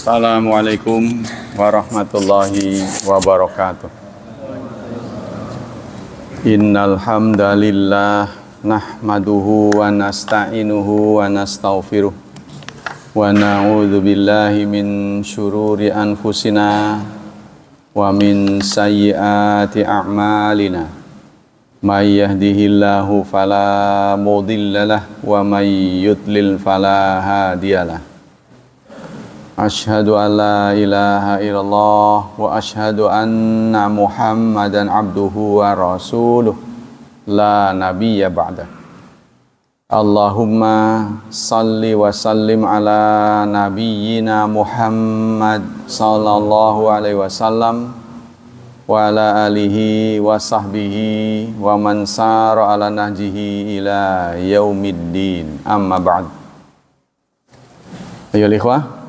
Assalamualaikum warahmatullahi wabarakatuh. Innal hamdalillah nahmaduhu wa nasta'inuhu wa nastaghfiruh wa na'udzu billahi min syururi anfusina wa min sayyiati a'malina. May yahdihillahu fala mudhillalah wa may yudlil fala hadiyalah. Asyhadu an la ilaha illallah wa asyhadu anna Muhammadan abduhu wa rasuluh la nabiyya ba'da. Allahumma salli wa sallim ala nabiyyina Muhammad sallallahu alaihi wasallam wa ala alihi wa sahbihi wa man sara ala nahjihi ila yaumiddin. Amma ba'd. Ayo ikhwah,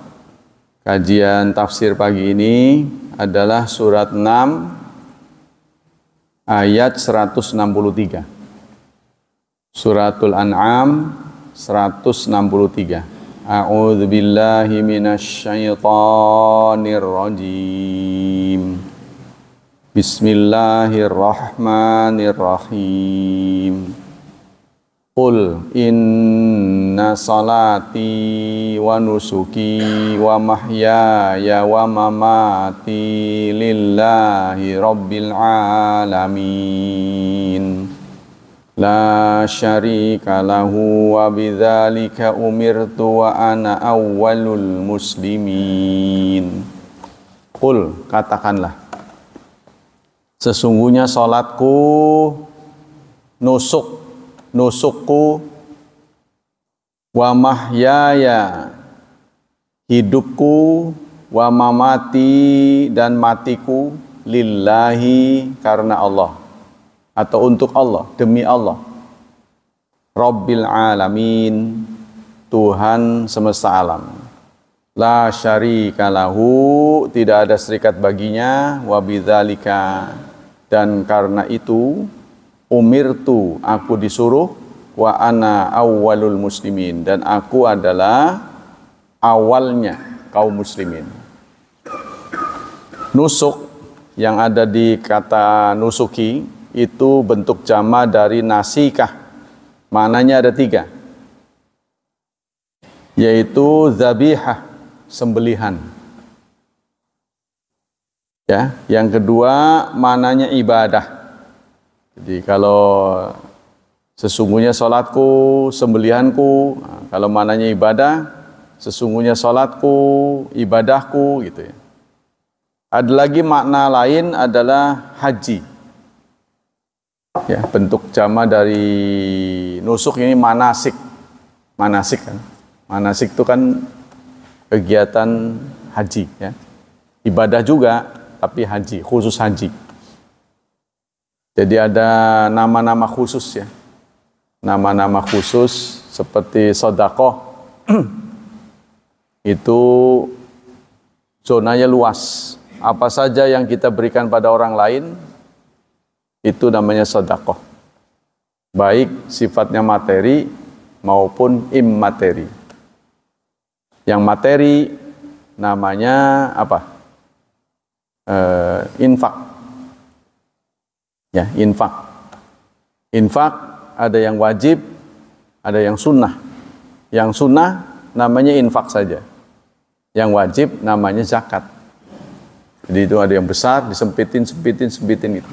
kajian tafsir pagi ini adalah surat 6 ayat 163. Suratul An'am 163. A'udzu billahi minasyaitonir rajim. Bismillahirrahmanirrahim. Qul inna salati wa nusuki wa mahyaya wa mamati lillahi rabbil alamin. La syarika lahu wa bidzalika umirtu wa ana awwalul muslimin. Qul, katakanlah, sesungguhnya salatku, nusukku, wa mahyaya, hidupku, wa mamati, dan matiku, lillahi, karena Allah, atau untuk Allah, demi Allah, Rabbil alamin, Tuhan semesta alam. La syarika lahu, tidak ada serikat baginya, wa bidzalika, dan karena itu umirtu, aku disuruh, wa ana awwalul muslimin, dan aku adalah awalnya kaum muslimin. Nusuk yang ada di kata nusuki itu bentuk jama dari nasikah. Maknanya ada 3, yaitu zabihah, sembelihan. Ya, yang kedua maknanya ibadah. Jadi kalau sesungguhnya salatku, sembelihanku, kalau maknanya ibadah, sesungguhnya salatku, ibadahku, gitu ya. Ada lagi makna lain adalah haji. Ya, bentuk jama dari nusuk ini manasik. Manasik kan. Manasik itu kan kegiatan haji, ya. Ibadah juga, tapi haji, khusus haji. Jadi ada nama-nama khusus, ya. Nama-nama khusus seperti sedekah itu zonanya luas. Apa saja yang kita berikan pada orang lain itu namanya sedekah. Baik sifatnya materi maupun immateri. Yang materi namanya apa? Infak. Ya, infak. Infak ada yang wajib, ada yang sunnah. Yang sunnah namanya infak saja. Yang wajib namanya zakat. Jadi itu ada yang besar, disempitin gitu.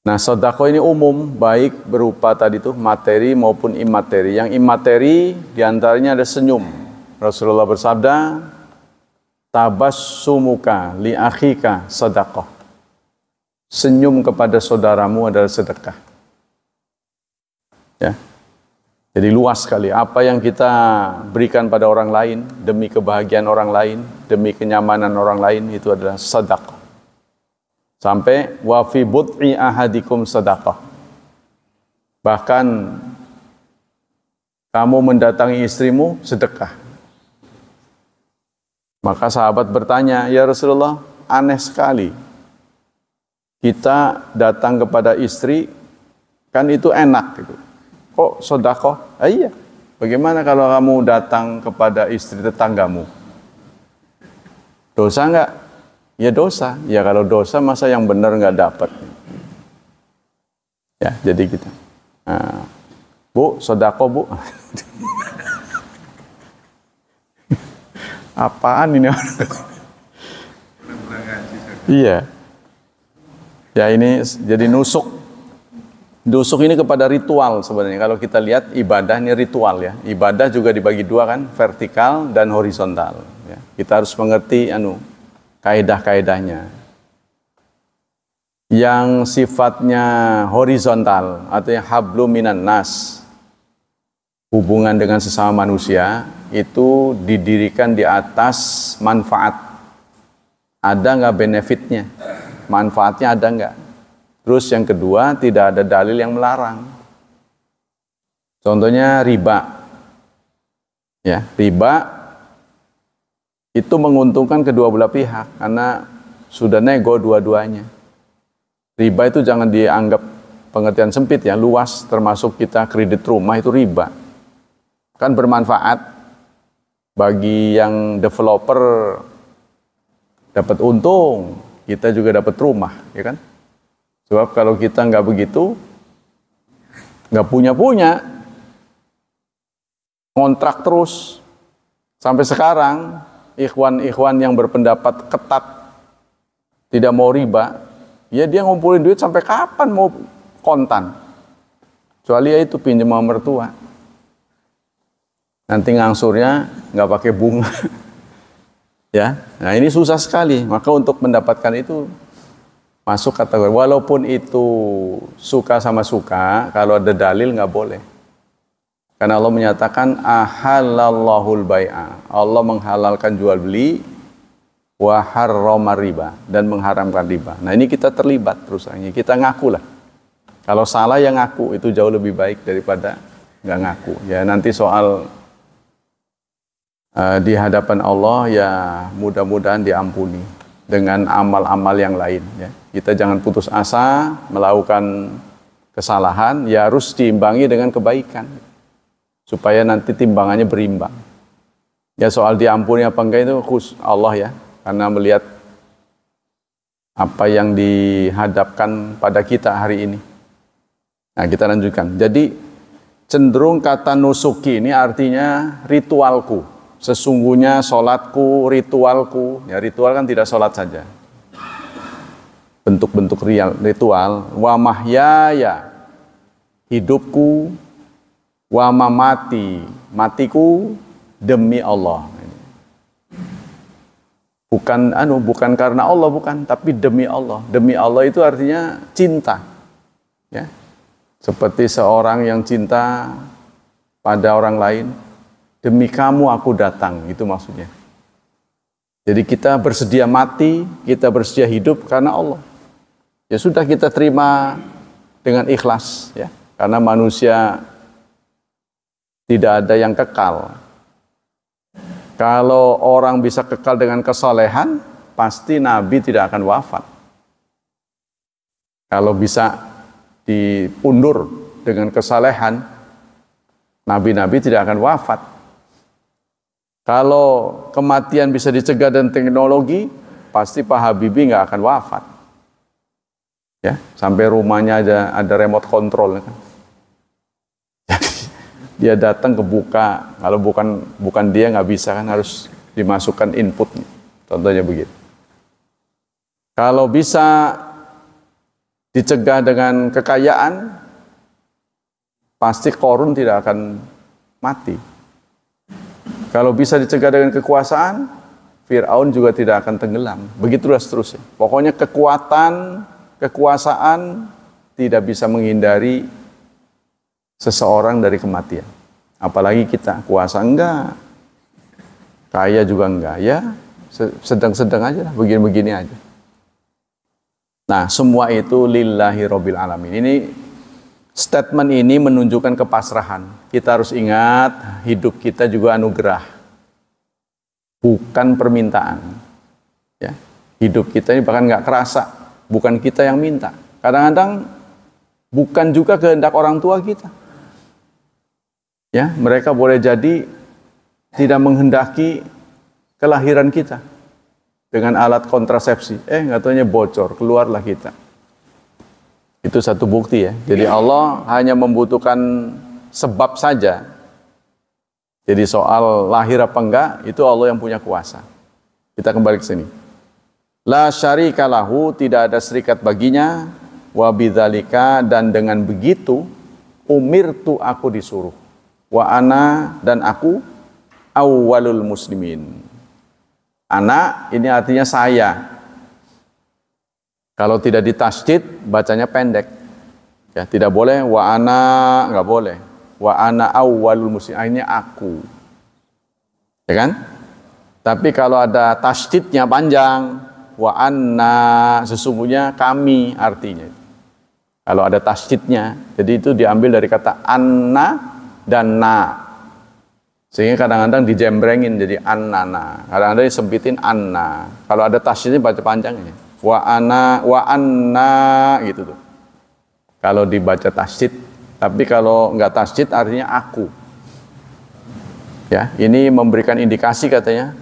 Nah, sedekah ini umum, baik berupa tadi itu materi maupun immateri. Yang immateri diantaranya ada senyum. Rasulullah bersabda, tabassumuka li akhika sedekah. Senyum kepada saudaramu adalah sedekah. Ya. Jadi luas sekali. Apa yang kita berikan pada orang lain demi kebahagiaan orang lain, demi kenyamanan orang lain, itu adalah sedekah. Sampai wa fi bud'i ahadikum sedekah. Bahkan kamu mendatangi istrimu, sedekah. Maka sahabat bertanya, ya Rasulullah, aneh sekali. Kita datang kepada istri, kan itu enak gitu. Kok sedekah? Iya, Bagaimana kalau kamu datang kepada istri tetanggamu? Dosa nggak? Ya dosa. Ya kalau dosa masa yang benar nggak dapat. Ya, jadi kita. Nah, Bu, sodako Bu. Apaan ini? Iya. Ya ini jadi nusuk. Nusuk ini kepada ritual sebenarnya. Kalau kita lihat ibadah ini ritual ya. Ibadah juga dibagi dua kan, vertikal dan horizontal. Ya. Kita harus mengerti kaidah-kaidahnya. Yang sifatnya horizontal atau yang hablum minan nas, hubungan dengan sesama manusia itu didirikan di atas manfaat. Ada nggak benefitnya? Manfaatnya ada nggak? Terus yang kedua, tidak ada dalil yang melarang. Contohnya riba. Ya, riba itu menguntungkan kedua belah pihak karena sudah nego dua-duanya. Riba itu jangan dianggap pengertian sempit ya, luas, termasuk kita kredit rumah itu riba. Kan bermanfaat bagi yang developer dapat untung, kita juga dapat rumah, ya kan? Sebab kalau kita nggak begitu, nggak punya, ngontrak terus. Sampai sekarang, ikhwan-ikhwan yang berpendapat ketat, tidak mau riba, ya dia ngumpulin duit sampai kapan mau kontan. Kecuali ya itu pinjam sama mertua. Nanti ngangsurnya nggak pakai bunga. Ya, nah ini susah sekali. Maka untuk mendapatkan itu, masuk kategori, walaupun itu suka sama suka, kalau ada dalil nggak boleh. Karena Allah menyatakan ahallallahul bai'a. Allah menghalalkan jual beli wa harrama riba, dan mengharamkan riba. Nah ini kita terlibat terusnya, kita ngaku lah. Kalau salah ya ngaku, itu jauh lebih baik daripada nggak ngaku. Ya nanti soal di hadapan Allah ya mudah-mudahan diampuni dengan amal-amal yang lain ya. Kita jangan putus asa melakukan kesalahan, ya harus diimbangi dengan kebaikan supaya nanti timbangannya berimbang. Ya soal diampuni apa enggak itu khusus Allah ya, karena melihat apa yang dihadapkan pada kita hari ini. Nah kita lanjutkan. Jadi cenderung kata nusuki ini artinya ritualku. Sesungguhnya sholatku, ritualku. Ya ritual kan tidak sholat saja. Bentuk-bentuk ritual. Wa mahyaya, hidupku. Wa mamati, matiku demi Allah. Bukan karena Allah, bukan, tapi demi Allah. Demi Allah itu artinya cinta. Ya. Seperti seorang yang cinta pada orang lain, demi kamu aku datang, itu maksudnya. Jadi kita bersedia mati, kita bersedia hidup karena Allah. Ya sudah, kita terima dengan ikhlas ya. Karena manusia tidak ada yang kekal. Kalau orang bisa kekal dengan kesolehan, pasti Nabi tidak akan wafat. Kalau bisa diundur dengan kesalehan, Nabi-Nabi tidak akan wafat. Kalau kematian bisa dicegah dengan teknologi, pasti Pak Habibie nggak akan wafat. Ya, sampai rumahnya ada remote control kan. Jadi dia datang kebuka, kalau bukan dia nggak bisa kan, harus dimasukkan input. Contohnya begitu. Kalau bisa dicegah dengan kekayaan, pasti Korun tidak akan mati. Kalau bisa dicegah dengan kekuasaan, Fir'aun juga tidak akan tenggelam. Begitulah seterusnya. Pokoknya kekuasaan tidak bisa menghindari seseorang dari kematian. Apalagi kita, kuasa enggak, kaya juga enggak, ya sedang-sedang aja lah, begini-begini aja. Nah, semua itu lillahi rabbil alamin. Ini statement ini menunjukkan kepasrahan. Kita harus ingat, hidup kita juga anugerah, bukan permintaan. Ya, hidup kita ini bahkan nggak kerasa, bukan kita yang minta. Kadang-kadang bukan juga kehendak orang tua kita. Ya, mereka boleh jadi tidak menghendaki kelahiran kita dengan alat kontrasepsi. Nggak taunya bocor, keluarlah kita. Itu satu bukti ya. Jadi Allah hanya membutuhkan sebab saja. Jadi soal lahir apa enggak, itu Allah yang punya kuasa. Kita kembali ke sini. La syarika lahu, tidak ada serikat baginya, wa bidzalika, dan dengan begitu umirtu, aku disuruh, wa ana, dan aku awwalul muslimin. Ana ini artinya saya. Kalau tidak ditasydid bacanya pendek. Ya, tidak boleh wa ana, enggak boleh. Wa ana awwalul muslimin, ini aku. Ya kan? Tapi kalau ada tasydidnya panjang, wa anna, sesungguhnya kami artinya. Kalau ada tasydidnya, jadi itu diambil dari kata anna dan na. Sehingga kadang-kadang dijembrengin jadi annana. Kadang-kadang disempitin anna. Kalau ada tasydidnya baca panjangnya. Wa ana, wa anna gitu tuh. Kalau dibaca tasydid, tapi kalau enggak tasydid artinya aku. Ya, ini memberikan indikasi katanya.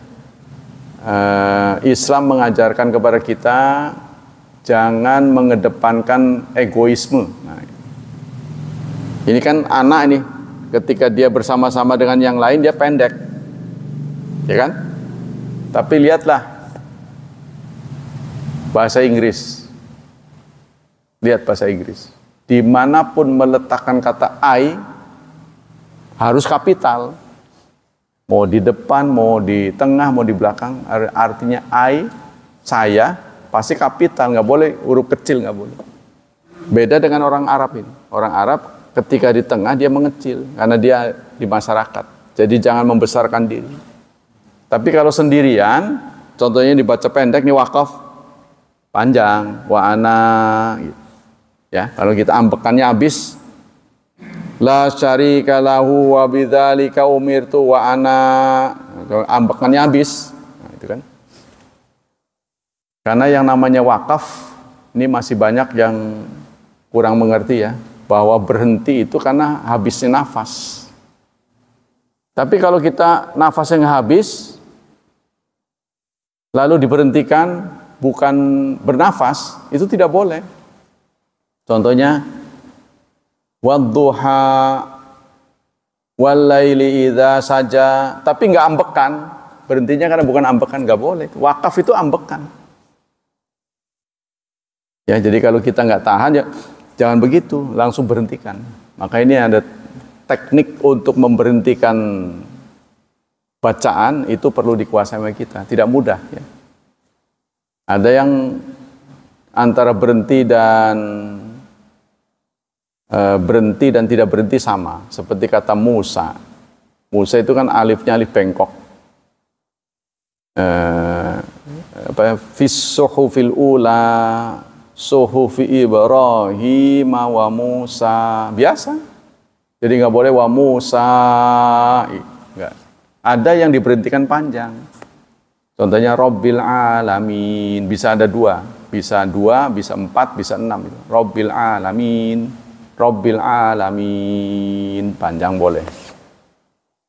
Islam mengajarkan kepada kita jangan mengedepankan egoisme. Nah, ini kan anak ini, ketika dia bersama-sama dengan yang lain dia pendek, ya kan? Tapi lihatlah bahasa Inggris, lihat bahasa Inggris. Dimanapun meletakkan kata I harus kapital. Mau di depan, mau di tengah, mau di belakang, artinya I, saya, pasti kapital, nggak boleh huruf kecil, nggak boleh. Beda dengan orang Arab ini. Orang Arab ketika di tengah dia mengecil, karena dia di masyarakat. Jadi jangan membesarkan diri. Tapi kalau sendirian, contohnya dibaca pendek, nih wakaf, panjang, wa ana, gitu. Ya, kalau kita ambekannya habis, la syarika lahu wa bidzalika umirtu wa ana, ambekannya habis. Nah, itu kan. Karena yang namanya wakaf ini masih banyak yang kurang mengerti ya, bahwa berhenti itu karena habisnya nafas. Tapi kalau kita nafasnya nggak habis lalu diberhentikan bukan bernafas, itu tidak boleh. Contohnya wadduha walaili idza saja, tapi nggak ambekan, berhentinya karena bukan ambekan, nggak boleh. Wakaf itu ambekan. Ya, jadi kalau kita nggak tahan ya jangan begitu, langsung berhentikan. Maka ini ada teknik untuk memberhentikan bacaan, itu perlu dikuasai oleh kita, tidak mudah ya. Ada yang antara berhenti dan tidak berhenti sama, seperti kata Musa. Musa itu kan alifnya alif bengkok. Fis suhufil ula suhufi Ibrahim wa Musa, biasa. Jadi nggak boleh wa Musa, nggak. Ada yang diberhentikan panjang. Contohnya Rabbil Alamin, bisa ada dua, bisa 4, bisa 6. Rabbil Alamin, Rabbil Alamin, panjang boleh.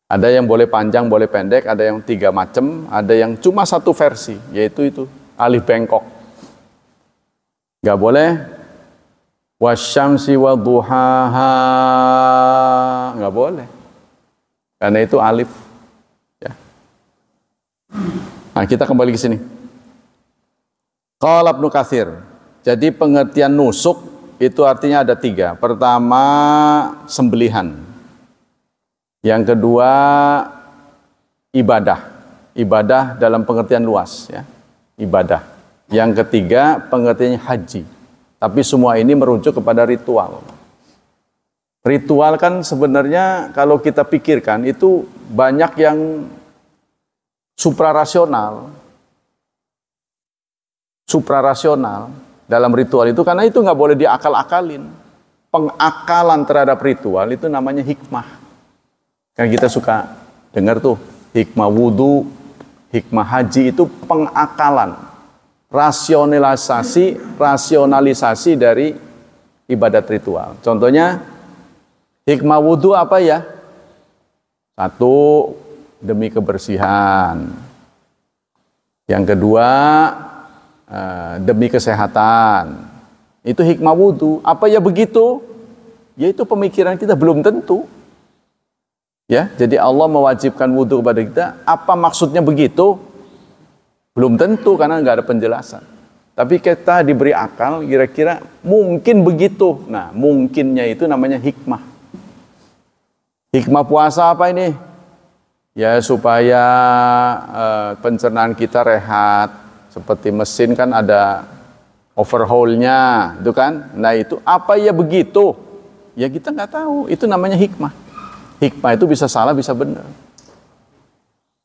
Ada yang boleh panjang, boleh pendek, ada yang 3 macam, ada yang cuma 1 versi, yaitu itu, alif bengkok. Gak boleh wasyamsi wadduhaha, gak boleh. Karena itu alif. Ya. Nah, kita kembali ke sini. Qala Ibnu Katsir. Jadi pengertian nusuk itu artinya ada 3. Pertama, sembelihan. Yang kedua, ibadah. Ibadah dalam pengertian luas, ya. Ibadah. Yang ketiga, pengertiannya haji. Tapi semua ini merujuk kepada ritual. Ritual kan sebenarnya kalau kita pikirkan itu banyak yang suprarasional dalam ritual itu, karena itu nggak boleh diakal-akalin. Pengakalan terhadap ritual itu namanya hikmah. Kan kita suka dengar tuh hikmah wudu, hikmah haji, itu pengakalan, rasionalisasi dari ibadat ritual. Contohnya hikmah wudu apa ya? Satu, demi kebersihan. Yang kedua, demi kesehatan. Itu hikmah wudu. Apa ya begitu? Yaitu pemikiran kita belum tentu. Ya, jadi Allah mewajibkan wudu kepada kita. Apa maksudnya begitu? Belum tentu karena nggak ada penjelasan. Tapi kita diberi akal, kira-kira mungkin begitu. Nah, mungkinnya itu namanya hikmah. Hikmah puasa apa ini? Ya supaya pencernaan kita rehat. Seperti mesin kan ada overhaulnya, itu kan? Nah itu apa ya begitu? Ya kita nggak tahu. Itu namanya hikmah. Hikmah itu bisa salah, bisa benar.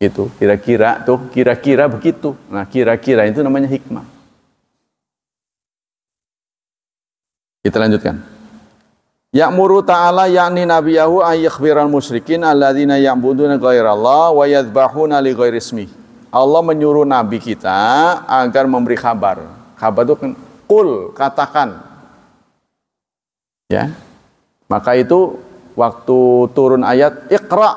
Itu kira-kira begitu. Nah kira-kira itu namanya hikmah. Kita lanjutkan. Ya'muru ta'ala yakni nabiyahu ayyakhbiral musyrikin alladzina ya'buduna ghairallah wa yadhbahuna li ghairi ismi. Allah menyuruh nabi kita agar memberi kabar. Kabar itu kan qul, katakan. Ya. Maka itu waktu turun ayat Iqra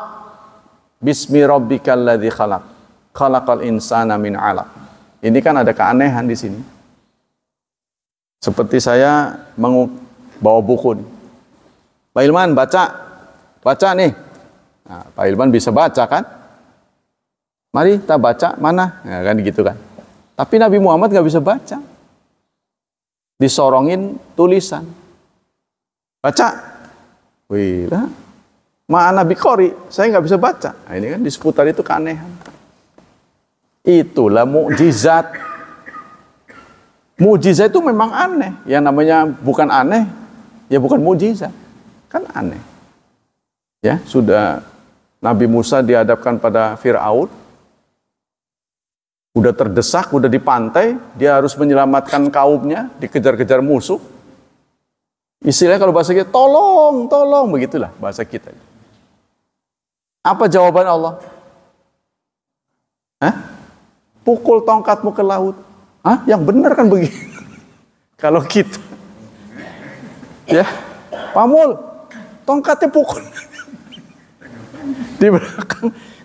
bismi rabbikal ladzi khalaq. Khalaqal insana min 'alaq. Ini kan ada keanehan di sini. Seperti saya bawa buku nih. Pak Ilman baca nih. Nah, Pak Ilman bisa baca kan? Mari kita baca mana? Ya, kan gitu kan. Tapi Nabi Muhammad nggak bisa baca. Disorongin tulisan. Baca. Wih lah. Ma'ana biqori, saya nggak bisa baca. Nah, ini kan di seputar itu keanehan. Itulah mukjizat. Mukjizat itu memang aneh. Yang namanya bukan aneh, ya bukan mukjizat. Kan aneh. Ya, sudah Nabi Musa dihadapkan pada Fir'aun. Udah terdesak, udah di pantai, dia harus menyelamatkan kaumnya, dikejar-kejar musuh. Istilahnya kalau bahasa kita, tolong, begitulah bahasa kita. Apa jawaban Allah? Hah? Pukul tongkatmu ke laut. Hah? Yang benar kan begitu. Kalau kita. Ya, Pamul, tongkatnya pukul.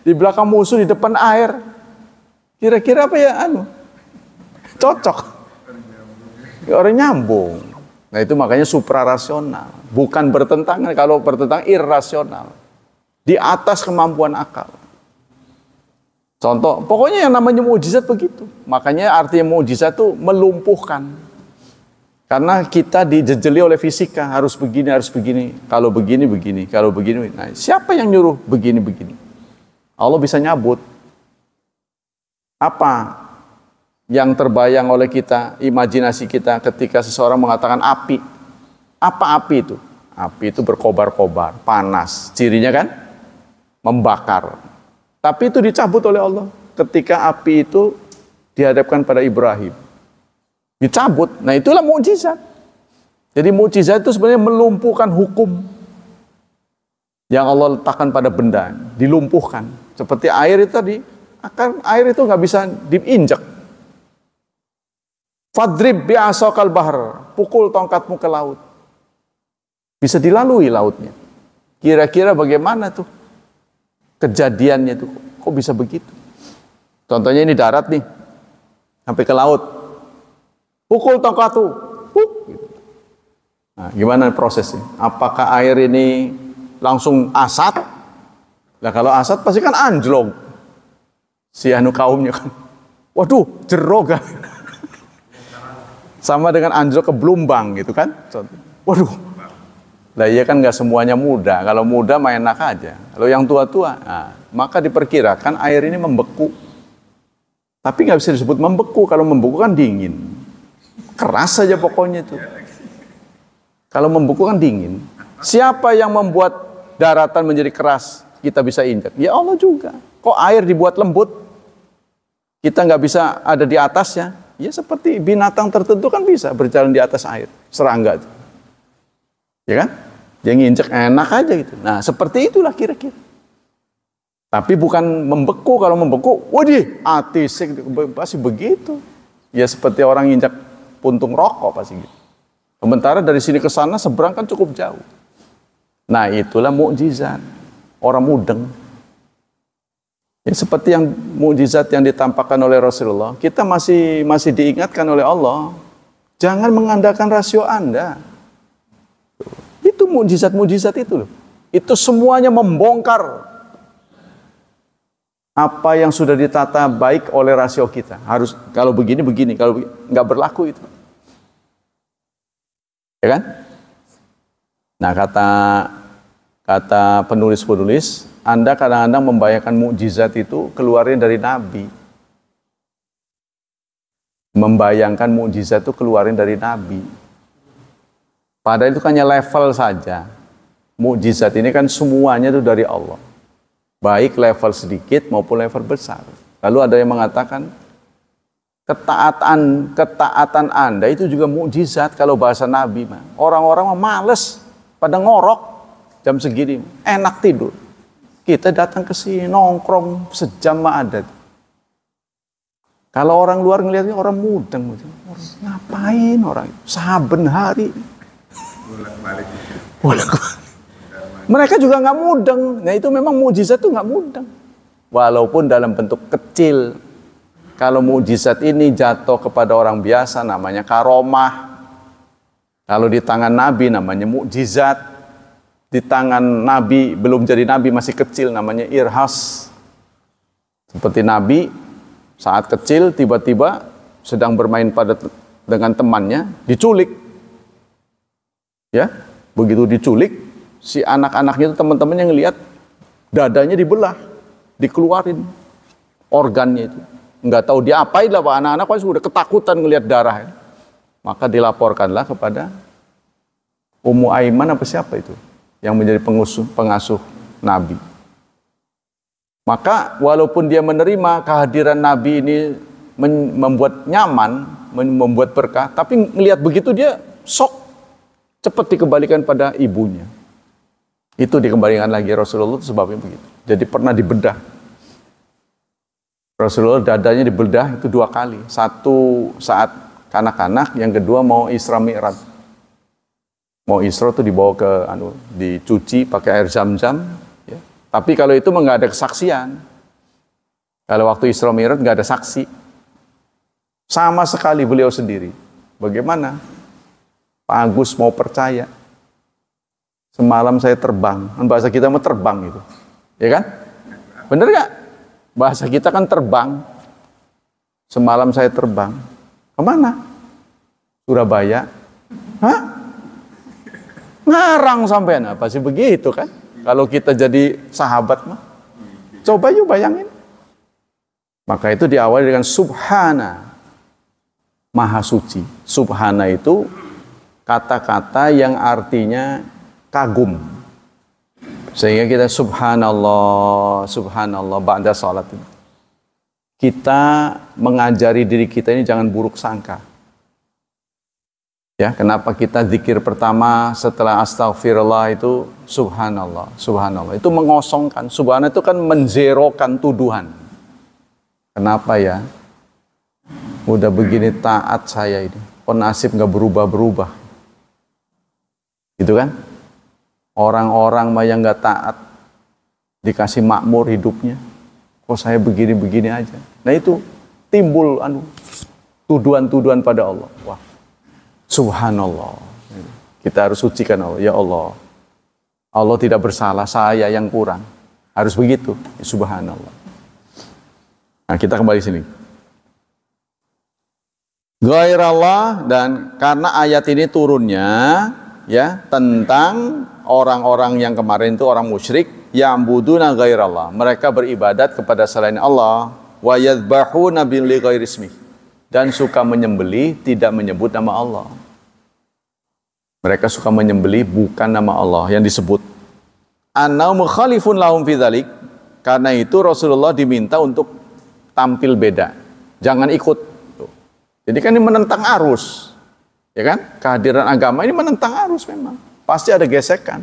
Di belakang musuh, di depan air. Kira-kira apa ya cocok. Ya, orang nyambung. Nah itu makanya suprarasional. Bukan bertentangan. Kalau bertentangan irrasional. Di atas kemampuan akal. Contoh, pokoknya yang namanya mukjizat begitu. Makanya artinya mukjizat itu melumpuhkan. Karena kita dijejeli oleh fisika, harus begini, kalau begini, begini, kalau begini. Nah, siapa yang nyuruh begini, begini? Allah bisa nyabut. Apa yang terbayang oleh kita, imajinasi kita ketika seseorang mengatakan api? Apa api itu? Api itu berkobar-kobar, panas. Cirinya kan? Membakar. Tapi itu dicabut oleh Allah ketika api itu dihadapkan pada Ibrahim. Dicabut. Nah itulah mukjizat. Jadi mukjizat itu sebenarnya melumpuhkan hukum yang Allah letakkan pada benda, dilumpuhkan. Seperti air itu tadi, air itu nggak bisa diinjak. Fadrib bi'asakal bahr, pukul tongkatmu ke laut. Bisa dilalui lautnya. Kira-kira bagaimana tuh kejadiannya tuh? Kok bisa begitu? Contohnya ini darat nih, sampai ke laut. Pukul tongkatmu. Gitu. Nah, gimana prosesnya? Apakah air ini langsung asat? Nah kalau asat pasti kan anjlok. Si kaumnya kan. Waduh, jerok kan. Sama dengan anjlok ke Blumbang gitu kan. Waduh. Lah iya kan nggak semuanya muda. Kalau muda main enak aja. Kalau yang tua-tua, nah, maka diperkirakan air ini membeku. Tapi nggak bisa disebut membeku. Kalau membeku kan dingin. Keras saja pokoknya itu. Kalau membeku kan dingin. Siapa yang membuat daratan menjadi keras? Kita bisa injak. Ya Allah juga. Kok air dibuat lembut? Kita nggak bisa ada di atasnya. Ya seperti binatang tertentu kan bisa berjalan di atas air. Serangga itu. Ya kan? Dia nginjek enak aja gitu. Nah seperti itulah kira-kira. Tapi bukan membeku. Kalau membeku, waduh, atisik pasti begitu. Ya seperti orang nginjak puntung rokok pasti gitu. Sementara dari sini ke sana seberang kan cukup jauh. Nah itulah mukjizat. Orang mudeng. Ya, seperti yang mukjizat yang ditampakkan oleh Rasulullah, kita masih diingatkan oleh Allah, jangan mengandalkan rasio Anda. Itu mukjizat-mukjizat itu loh. Itu semuanya membongkar apa yang sudah ditata baik oleh rasio kita. Harus kalau begini, kalau nggak berlaku itu. Ya kan? Nah, kata penulis-penulis, Anda kadang-kadang membayangkan mukjizat itu keluarnya dari Nabi. Membayangkan mukjizat itu keluarnya dari Nabi. Padahal itu hanya level saja. Mukjizat ini kan semuanya itu dari Allah. Baik level sedikit maupun level besar. Lalu ada yang mengatakan, ketaatan Anda itu juga mukjizat kalau bahasa Nabi. Orang-orang males pada ngorok jam segini, enak tidur. Kita datang ke sini nongkrong sejam mah ada. Kalau orang luar ngelihatnya orang mudeng, ngapain orang saben hari? Bolak-balik. Mereka juga nggak mudeng. Nah itu memang mukjizat itu nggak mudeng. Walaupun dalam bentuk kecil. Kalau mukjizat ini jatuh kepada orang biasa namanya karomah. Kalau di tangan Nabi namanya mukjizat. Di tangan Nabi, belum jadi Nabi, masih kecil, namanya irhas. Seperti Nabi, saat kecil, tiba-tiba sedang bermain dengan temannya, diculik. Ya, begitu diculik, si anak-anaknya itu teman-temannya ngelihat, dadanya dibelah, dikeluarin organnya itu. Nggak tahu diapain lah, Pak. Anak-anak pasti sudah ketakutan ngelihat darah. Ya. Maka dilaporkanlah kepada Ummu Aiman apa siapa itu? Yang menjadi pengasuh Nabi. Maka walaupun dia menerima kehadiran Nabi ini membuat nyaman, membuat berkah, tapi ngelihat begitu dia sok, cepat dikembalikan pada ibunya. Itu dikembalikan lagi Rasulullah sebabnya begitu. Jadi pernah dibedah. Rasulullah dadanya dibedah itu 2 kali. Satu saat kanak-kanak, yang kedua mau Isra Mi'raj. Mau Isra itu dibawa ke dicuci pakai air zam-zam, ya. Tapi kalau itu nggak ada kesaksian. Kalau waktu Isra Mi'raj nggak ada saksi, sama sekali beliau sendiri. Bagaimana Pak Agus mau percaya? Semalam saya terbang, bahasa kita mau terbang itu, ya kan? Bener nggak? Bahasa kita kan terbang. Semalam saya terbang, kemana? Surabaya. Hah? Ngarang sampean, apa sih begitu kan? Kalau kita jadi sahabat mah, coba yuk bayangin. Maka itu diawali dengan subhana, maha suci. Subhana itu kata-kata yang artinya kagum. Sehingga kita subhanallah, subhanallah ba'da salat. Kita mengajari diri kita ini jangan buruk sangka. Ya, kenapa kita zikir pertama setelah astaghfirullah itu subhanallah, subhanallah. Itu mengosongkan, subhanallah itu kan menzerokan tuduhan. Kenapa ya? Udah begini taat saya ini, kok nasib nggak berubah-berubah. Gitu kan? Orang-orang mah yang nggak taat dikasih makmur hidupnya, kok saya begini-begini aja. Nah itu timbul tuduhan-tuduhan pada Allah. Wah. Subhanallah. Kita harus sucikan Allah. Ya Allah. Allah tidak bersalah, saya yang kurang. Harus begitu. Subhanallah. Nah, kita kembali sini. Ghairallah, dan karena ayat ini turunnya ya tentang orang-orang yang kemarin itu orang musyrik, ya'buduna ghairallah. Mereka beribadat kepada selain Allah, wa yadhbahuna bil ghairi ismi, dan suka menyembelih tidak menyebut nama Allah. Mereka suka menyembelih bukan nama Allah yang disebut. Annau mukhalifun lahum fi dzalik. Karena itu Rasulullah diminta untuk tampil beda. Jangan ikut. Jadi kan ini menentang arus. Ya kan? Kehadiran agama ini menentang arus memang. Pasti ada gesekan.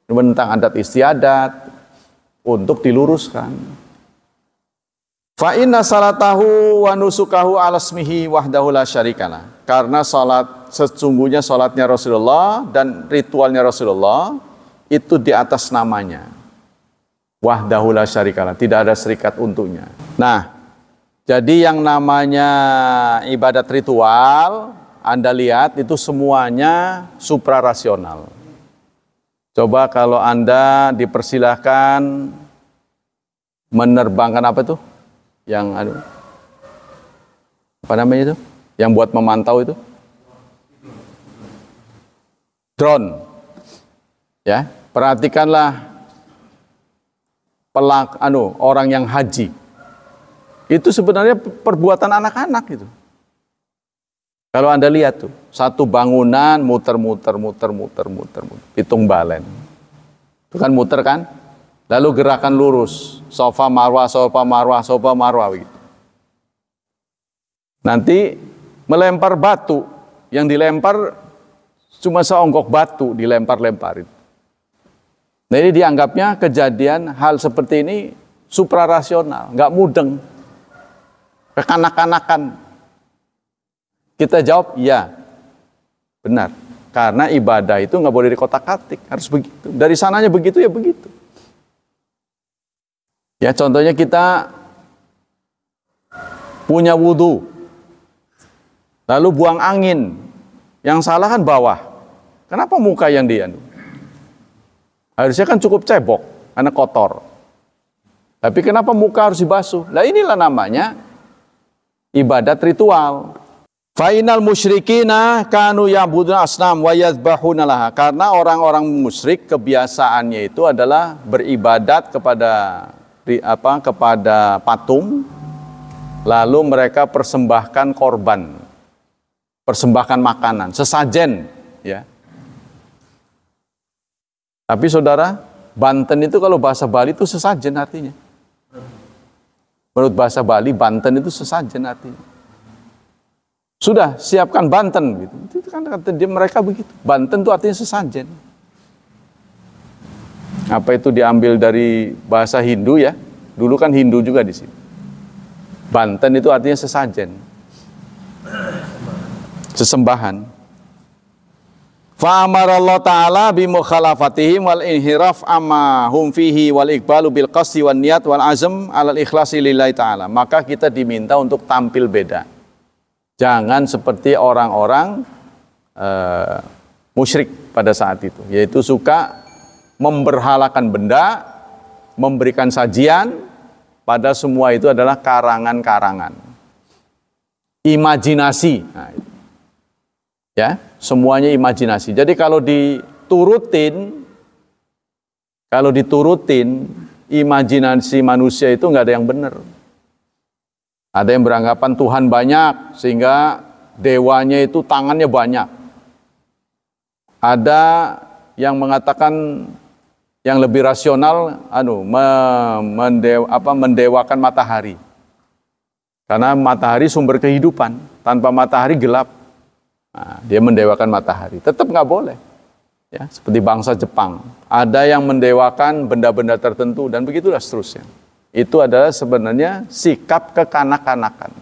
Menentang adat istiadat untuk diluruskan. Fa inna salatahu wa nusukahu ala ismihi wahdahu la syarikalah. Karena sesungguhnya salatnya Rasulullah dan ritualnya Rasulullah itu di atas namanya. wahdahu la syarikalah, tidak ada serikat untuknya. Nah, jadi yang namanya ibadat ritual, Anda lihat itu semuanya suprarasional. Coba kalau Anda dipersilahkan menerbangkan apa itu? Yang apa namanya itu? Yang buat memantau itu? Drone. Ya, perhatikanlah orang yang haji. Itu sebenarnya perbuatan anak-anak itu. Kalau Anda lihat tuh, satu bangunan muter-muter, hitung balen. Itu kan muter kan? Lalu gerakan lurus, sofa marwah gitu. Nanti melempar batu, yang dilempar cuma seonggok batu dilempar-lemparin. Nah ini dianggapnya kejadian hal seperti ini suprarasional, nggak mudeng, kekanak-kanakan. Kita jawab, ya, benar. Karena ibadah itu nggak boleh dikotak-katik, harus begitu. Dari sananya begitu, ya begitu. Ya, contohnya kita punya wudhu, lalu buang angin. Yang salah kan bawah. Kenapa muka yang dia? Harusnya kan cukup cebok, karena kotor. Tapi kenapa muka harus dibasuh? Lah inilah namanya ibadat ritual. Fainal musyrikina kanu ya'buduna asnam wa yadhbahuna laha. Karena orang-orang musyrik kebiasaannya itu adalah beribadat kepada patung, lalu mereka persembahkan korban, persembahkan makanan, sesajen, ya. Tapi saudara, Banten itu kalau bahasa Bali itu sesajen artinya. Menurut bahasa Bali, Banten itu sesajen artinya. Sudah, siapkan Banten gitu. Itu kan kata dia, mereka begitu. Banten itu artinya sesajen. Apa itu diambil dari bahasa Hindu ya? Dulu kan Hindu juga di sini. Banten itu artinya sesajen. Sesembahan. Fa amara Allah Ta'ala bi mukhalafatihim wal inhiraf amma hum fihi wal iqbalu bil qasdi wan niyat wal azm alal ikhlasi lillahi ta'ala. Maka kita diminta untuk tampil beda. Jangan seperti orang-orang musyrik pada saat itu, yaitu suka memberhalakan benda, memberikan sajian, pada semua itu adalah karangan-karangan, imajinasi. Nah, ya, semuanya imajinasi. Jadi kalau diturutin imajinasi manusia itu nggak ada yang benar. Ada yang beranggapan Tuhan banyak sehingga dewanya itu tangannya banyak. Ada yang mengatakan yang lebih rasional mendewakan matahari. Karena matahari sumber kehidupan, tanpa matahari gelap. Nah, dia mendewakan matahari. Tetap nggak boleh. Ya, seperti bangsa Jepang. Ada yang mendewakan benda-benda tertentu dan begitulah seterusnya. Itu adalah sebenarnya sikap kekanak-kanakan.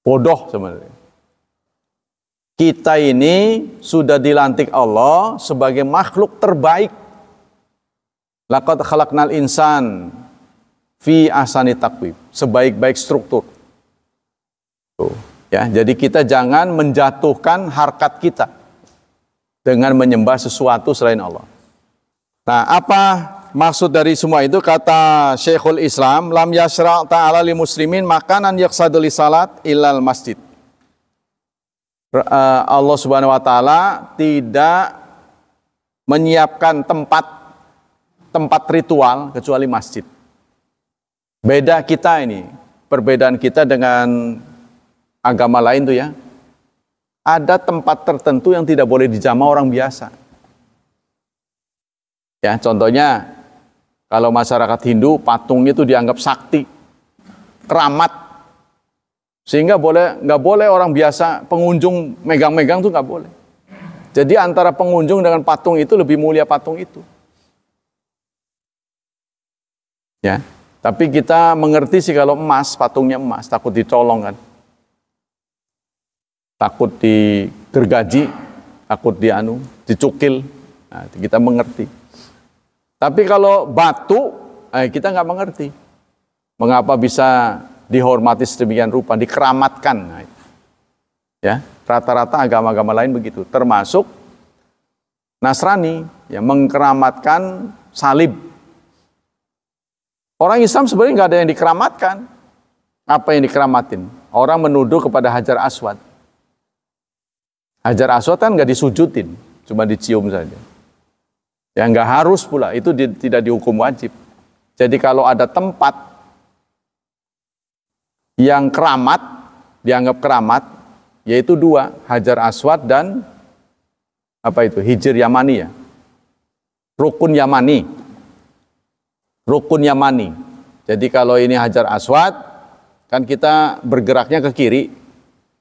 Bodoh sebenarnya. Kita ini sudah dilantik Allah sebagai makhluk terbaik. Laqad khalaqnal insan fi ahsani taqwim. Sebaik-baik struktur. Tuh, ya, jadi kita jangan menjatuhkan harkat kita dengan menyembah sesuatu selain Allah. Nah, apa maksud dari semua itu? Kata Syekhul Islam, lam yasra' ta'ala li muslimin makanan yaksadu li salat ilal masjid. Allah Subhanahu wa taala tidak menyiapkan tempat ritual kecuali masjid. Beda kita ini, perbedaan kita dengan agama lain tuh ya. Ada tempat tertentu yang tidak boleh dijamah orang biasa. Ya, contohnya kalau masyarakat Hindu patungnya itu dianggap sakti, keramat, sehingga nggak boleh orang biasa pengunjung megang-megang tuh nggak boleh. Jadi antara pengunjung dengan patung itu lebih mulia patung itu. Ya, tapi kita mengerti sih kalau emas, patungnya emas, takut dicolong kan, takut digergaji, takut dicukil. Nah, kita mengerti. Tapi kalau batu kita nggak mengerti. Mengapa bisa dihormati sedemikian rupa, dikeramatkan. Nah, ya, rata-rata agama-agama lain begitu, termasuk Nasrani yang mengkeramatkan salib. Orang Islam sebenarnya nggak ada yang dikeramatkan. Apa yang dikeramatin? Orang menuduh kepada Hajar Aswad. Hajar Aswad kan nggak disujudin, cuma dicium saja. Ya nggak harus pula, itu tidak dihukum wajib. Jadi kalau ada tempat yang keramat, dianggap keramat, yaitu dua, Hajar Aswad dan apa itu? Hijr Yamani ya. Rukun Yamani. Rukun Yamani. Jadi kalau ini Hajar Aswad, kan kita bergeraknya ke kiri,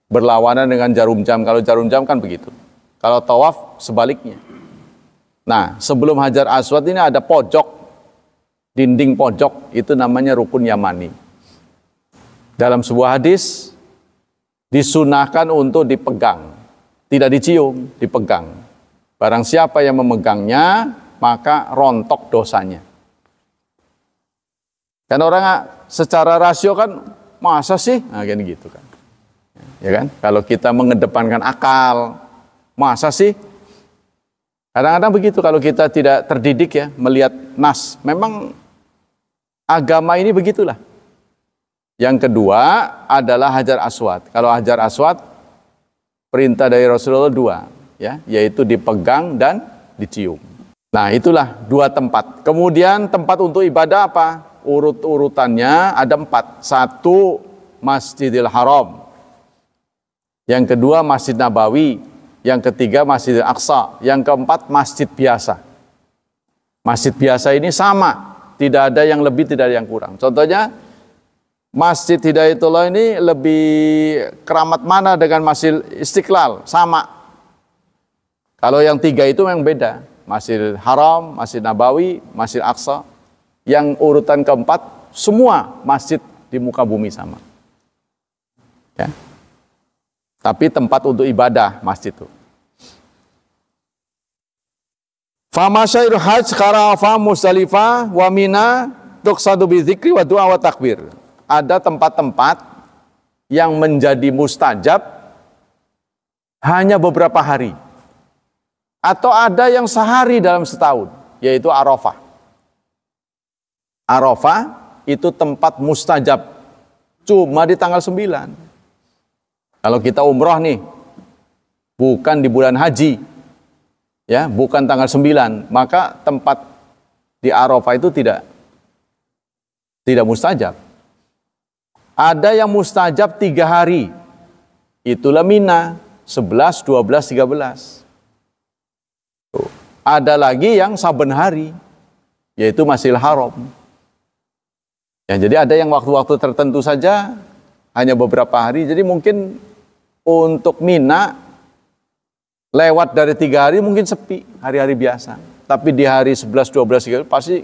berlawanan dengan jarum jam. Kalau jarum jam kan begitu. Kalau tawaf sebaliknya. Nah, sebelum Hajar Aswad ini ada pojok, dinding pojok, itu namanya Rukun Yamani. Dalam sebuah hadis, disunahkan untuk dipegang. Tidak dicium, dipegang. Barang siapa yang memegangnya, maka rontok dosanya. Kan orang secara rasio kan, masa sih? Nah, kayak gitu kan. Ya kan? Kalau kita mengedepankan akal, masa sih? Kadang-kadang begitu kalau kita tidak terdidik ya, melihat nas. Memang agama ini begitulah. Yang kedua adalah Hajar Aswad. Kalau Hajar Aswad, perintah dari Rasulullah dua, ya, yaitu dipegang dan dicium. Nah, itulah dua tempat. Kemudian tempat untuk ibadah apa? Urut-urutannya ada 4. 1, Masjidil Haram. Yang kedua, Masjid Nabawi. Yang ketiga, Masjidil Aqsa. Yang keempat, masjid biasa. Masjid biasa ini sama. Tidak ada yang lebih, tidak ada yang kurang. Contohnya, Masjid Hidayatullah ini lebih keramat mana dengan Masjid Istiqlal? Sama. Kalau yang 3 itu memang beda. Masjid Haram, Masjid Nabawi, Masjid Aqsa. Yang urutan keempat, semua masjid di muka bumi sama. Ya. Tapi tempat untuk ibadah masjid itu. Famasyair hajj Karafa Musdalifah wa Mina tuqsadu bi dzikri wa du'a wa takbir. Ada tempat-tempat yang menjadi mustajab hanya beberapa hari. Atau ada yang sehari dalam setahun, yaitu Arafah. Arafah itu tempat mustajab cuma di tanggal 9. Kalau kita umroh nih, bukan di bulan haji, ya, bukan tanggal 9, maka tempat di Arafah itu tidak mustajab. Ada yang mustajab 3 hari. Itulah Mina, 11, 12, 13. Ada lagi yang saben hari, yaitu Masjidil Haram. Ya, jadi ada yang waktu-waktu tertentu saja, hanya beberapa hari. Jadi mungkin untuk Mina, lewat dari 3 hari mungkin sepi, hari-hari biasa. Tapi di hari 11, 12, 13 pasti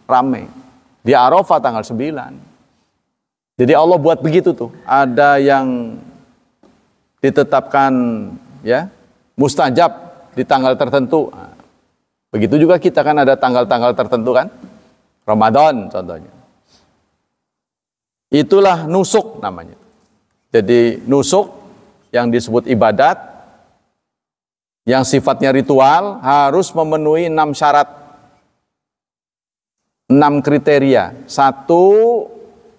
ramai. Di Arafah tanggal 9. Jadi Allah buat begitu tuh. Ada yang ditetapkan ya mustajab di tanggal tertentu. Nah, begitu juga kita kan ada tanggal-tanggal tertentu kan. Ramadan contohnya. Itulah nusuk namanya. Jadi nusuk yang disebut ibadat yang sifatnya ritual harus memenuhi 6 syarat. 6 kriteria. 1,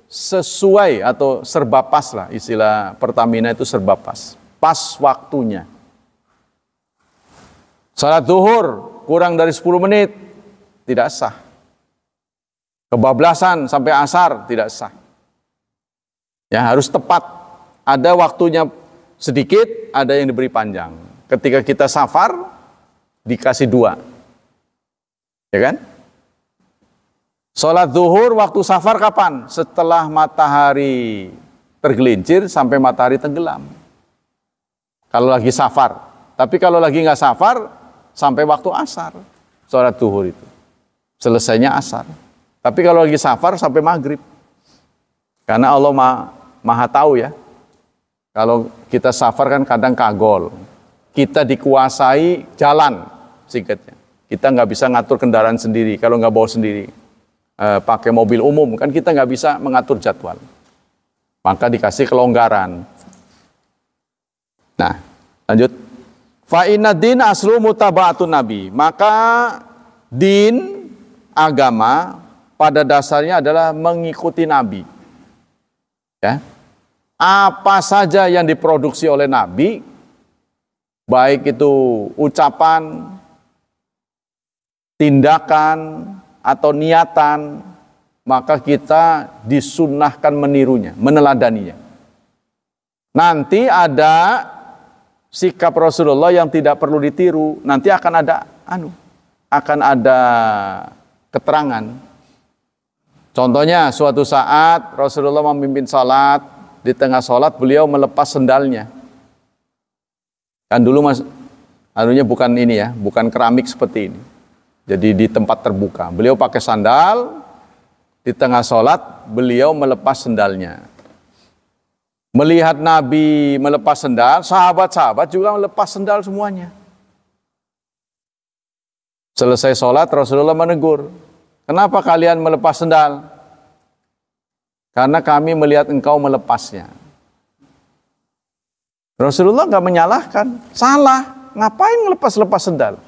sesuai atau serba pas lah, istilah Pertamina itu serba pas. Pas waktunya. Salat zuhur kurang dari 10 menit tidak sah. Kebablasan sampai asar tidak sah. Ya, harus tepat. Ada waktunya sedikit, ada yang diberi panjang. Ketika kita safar dikasih 2. Ya kan? Sholat zuhur waktu safar kapan? Setelah matahari tergelincir sampai matahari tenggelam. Kalau lagi safar. Tapi kalau lagi nggak safar, sampai waktu asar. Sholat zuhur itu. Selesainya asar. Tapi kalau lagi safar sampai maghrib. Karena Allah maha tahu ya. Kalau kita safar kan kadang kagol. Kita dikuasai jalan singkatnya. Kita nggak bisa ngatur kendaraan sendiri kalau nggak bawa sendiri. pakai mobil umum, kan kita nggak bisa mengatur jadwal. Maka dikasih kelonggaran. Nah, lanjut. Fa inna din aslu mutaba'atun nabi. Maka din, agama pada dasarnya adalah mengikuti nabi. Ya. Apa saja yang diproduksi oleh nabi, baik itu ucapan, tindakan, atau niatan, maka kita disunnahkan menirunya, meneladaninya. Nanti ada sikap Rasulullah yang tidak perlu ditiru, nanti akan ada keterangan. Contohnya suatu saat Rasulullah memimpin salat, di tengah salat beliau melepas sendalnya. Kan dulu bukan ini ya, bukan keramik seperti ini. Jadi di tempat terbuka. Beliau pakai sandal, di tengah salat beliau melepas sendalnya. Melihat Nabi melepas sendal, sahabat-sahabat juga melepas sendal semuanya. Selesai sholat, Rasulullah menegur, kenapa kalian melepas sendal? Karena kami melihat engkau melepasnya. Rasulullah nggak menyalahkan, salah, ngapain melepas-lepas sendal?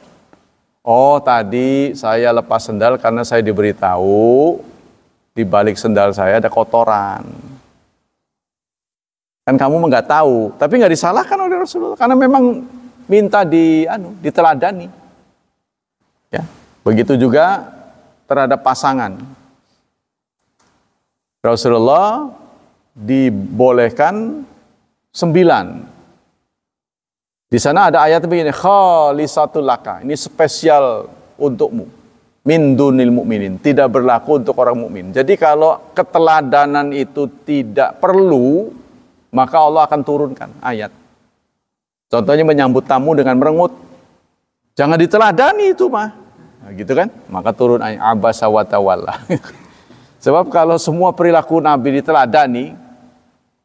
Oh, tadi saya lepas sendal karena saya diberitahu di balik sendal saya ada kotoran. Kan kamu nggak tahu, tapi nggak disalahkan oleh Rasulullah karena memang minta diteladani. Ya, begitu juga terhadap pasangan. Rasulullah dibolehkan 9. Di sana ada ayat begini, khalisatul laka, ini spesial untukmu. Min dunil mu'minin, tidak berlaku untuk orang mukmin. Jadi kalau keteladanan itu tidak perlu, maka Allah akan turunkan ayat. Contohnya menyambut tamu dengan merengut. Jangan diteladani itu mah. Nah, gitu kan? Maka turun ayat abasa wa tawalla. Sebab kalau semua perilaku Nabi diteladani,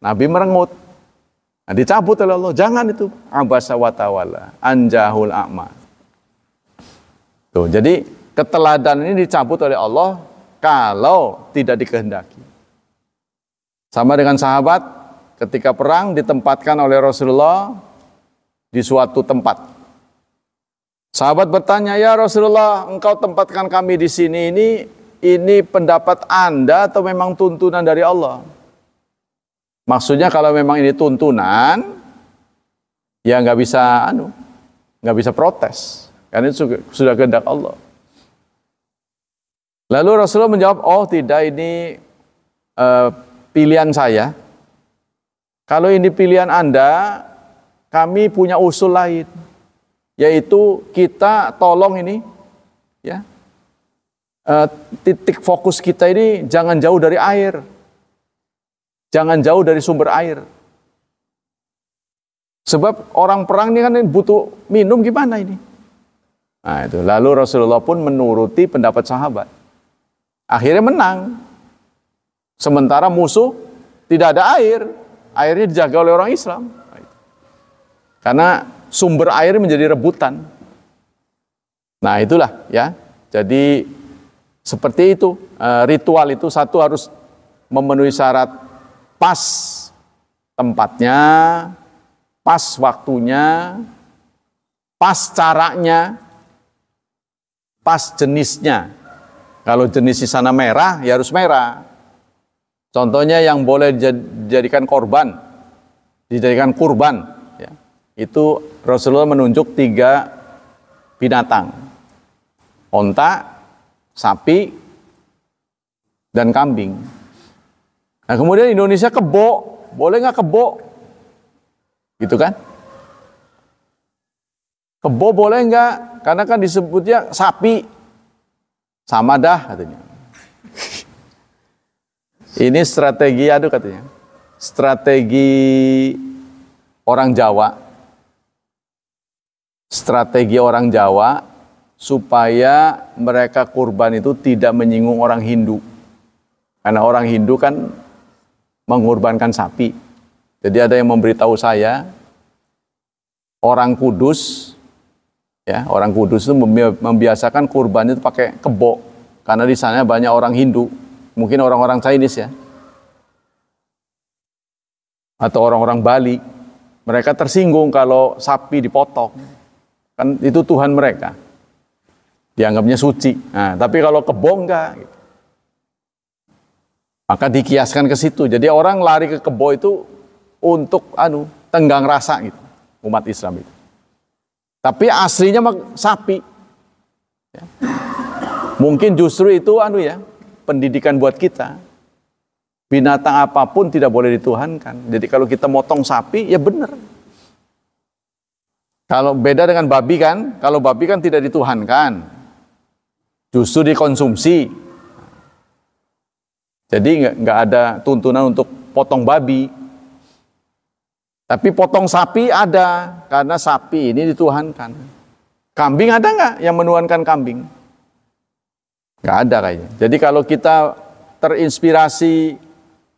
Nabi merengut. Nah, dicabut oleh Allah. Jangan itu. Abasa wa tawalla. Anjahul a'ma. Tuh, jadi keteladanan ini dicabut oleh Allah kalau tidak dikehendaki. Sama dengan sahabat, ketika perang ditempatkan oleh Rasulullah di suatu tempat. Sahabat bertanya, ya Rasulullah, engkau tempatkan kami di sini, ini pendapat Anda atau memang tuntunan dari Allah? Maksudnya kalau memang ini tuntunan, ya nggak bisa protes, karena itu sudah kehendak Allah. Lalu Rasulullah menjawab, oh tidak, ini pilihan saya. Kalau ini pilihan Anda, kami punya usul lain, yaitu kita tolong ini, ya, titik fokus kita ini jangan jauh dari air, jangan jauh dari sumber air. Sebab orang perang ini kan butuh minum, gimana ini? Nah itu. Lalu Rasulullah pun menuruti pendapat sahabat. Akhirnya menang. Sementara musuh tidak ada air. Airnya dijaga oleh orang Islam. Karena sumber air menjadi rebutan. Nah itulah ya. Jadi seperti itu. Ritual itu satu harus memenuhi syarat pas tempatnya, pas waktunya, pas caranya, pas jenisnya. Kalau jenis di sana merah, ya harus merah. Contohnya yang boleh dijadikan korban, dijadikan kurban, ya. Itu Rasulullah menunjuk 3 binatang. Onta, sapi, dan kambing. Nah kemudian Indonesia kebo, boleh nggak kebo? Gitu kan? Kebo boleh nggak? Karena kan disebutnya sapi. Sama dah katanya. Ini strategi katanya. Strategi orang Jawa. Strategi orang Jawa supaya mereka kurban itu tidak menyinggung orang Hindu. Karena orang Hindu kan mengorbankan sapi. Jadi ada yang memberitahu saya, orang Kudus, ya, orang Kudus itu membiasakan kurban itu pakai kebo. karena di sana banyak orang Hindu, mungkin orang-orang Chinese ya, atau orang-orang Bali, mereka tersinggung kalau sapi dipotong, kan itu Tuhan mereka, dianggapnya suci. Nah, tapi kalau kebo enggak, gitu. Maka dikiaskan ke situ. Jadi orang lari ke kebo itu untuk tenggang rasa gitu, umat Islam itu. Tapi aslinya sapi. Ya. Mungkin justru itu pendidikan buat kita. Binatang apapun tidak boleh dituhankan. Jadi kalau kita motong sapi, ya benar. Kalau beda dengan babi kan, kalau babi kan tidak dituhankan, justru dikonsumsi. Jadi nggak ada tuntunan untuk potong babi. Tapi potong sapi ada, karena sapi ini dituhankan. Kambing ada nggak yang menuhankan kambing? Nggak ada kayaknya. Jadi kalau kita terinspirasi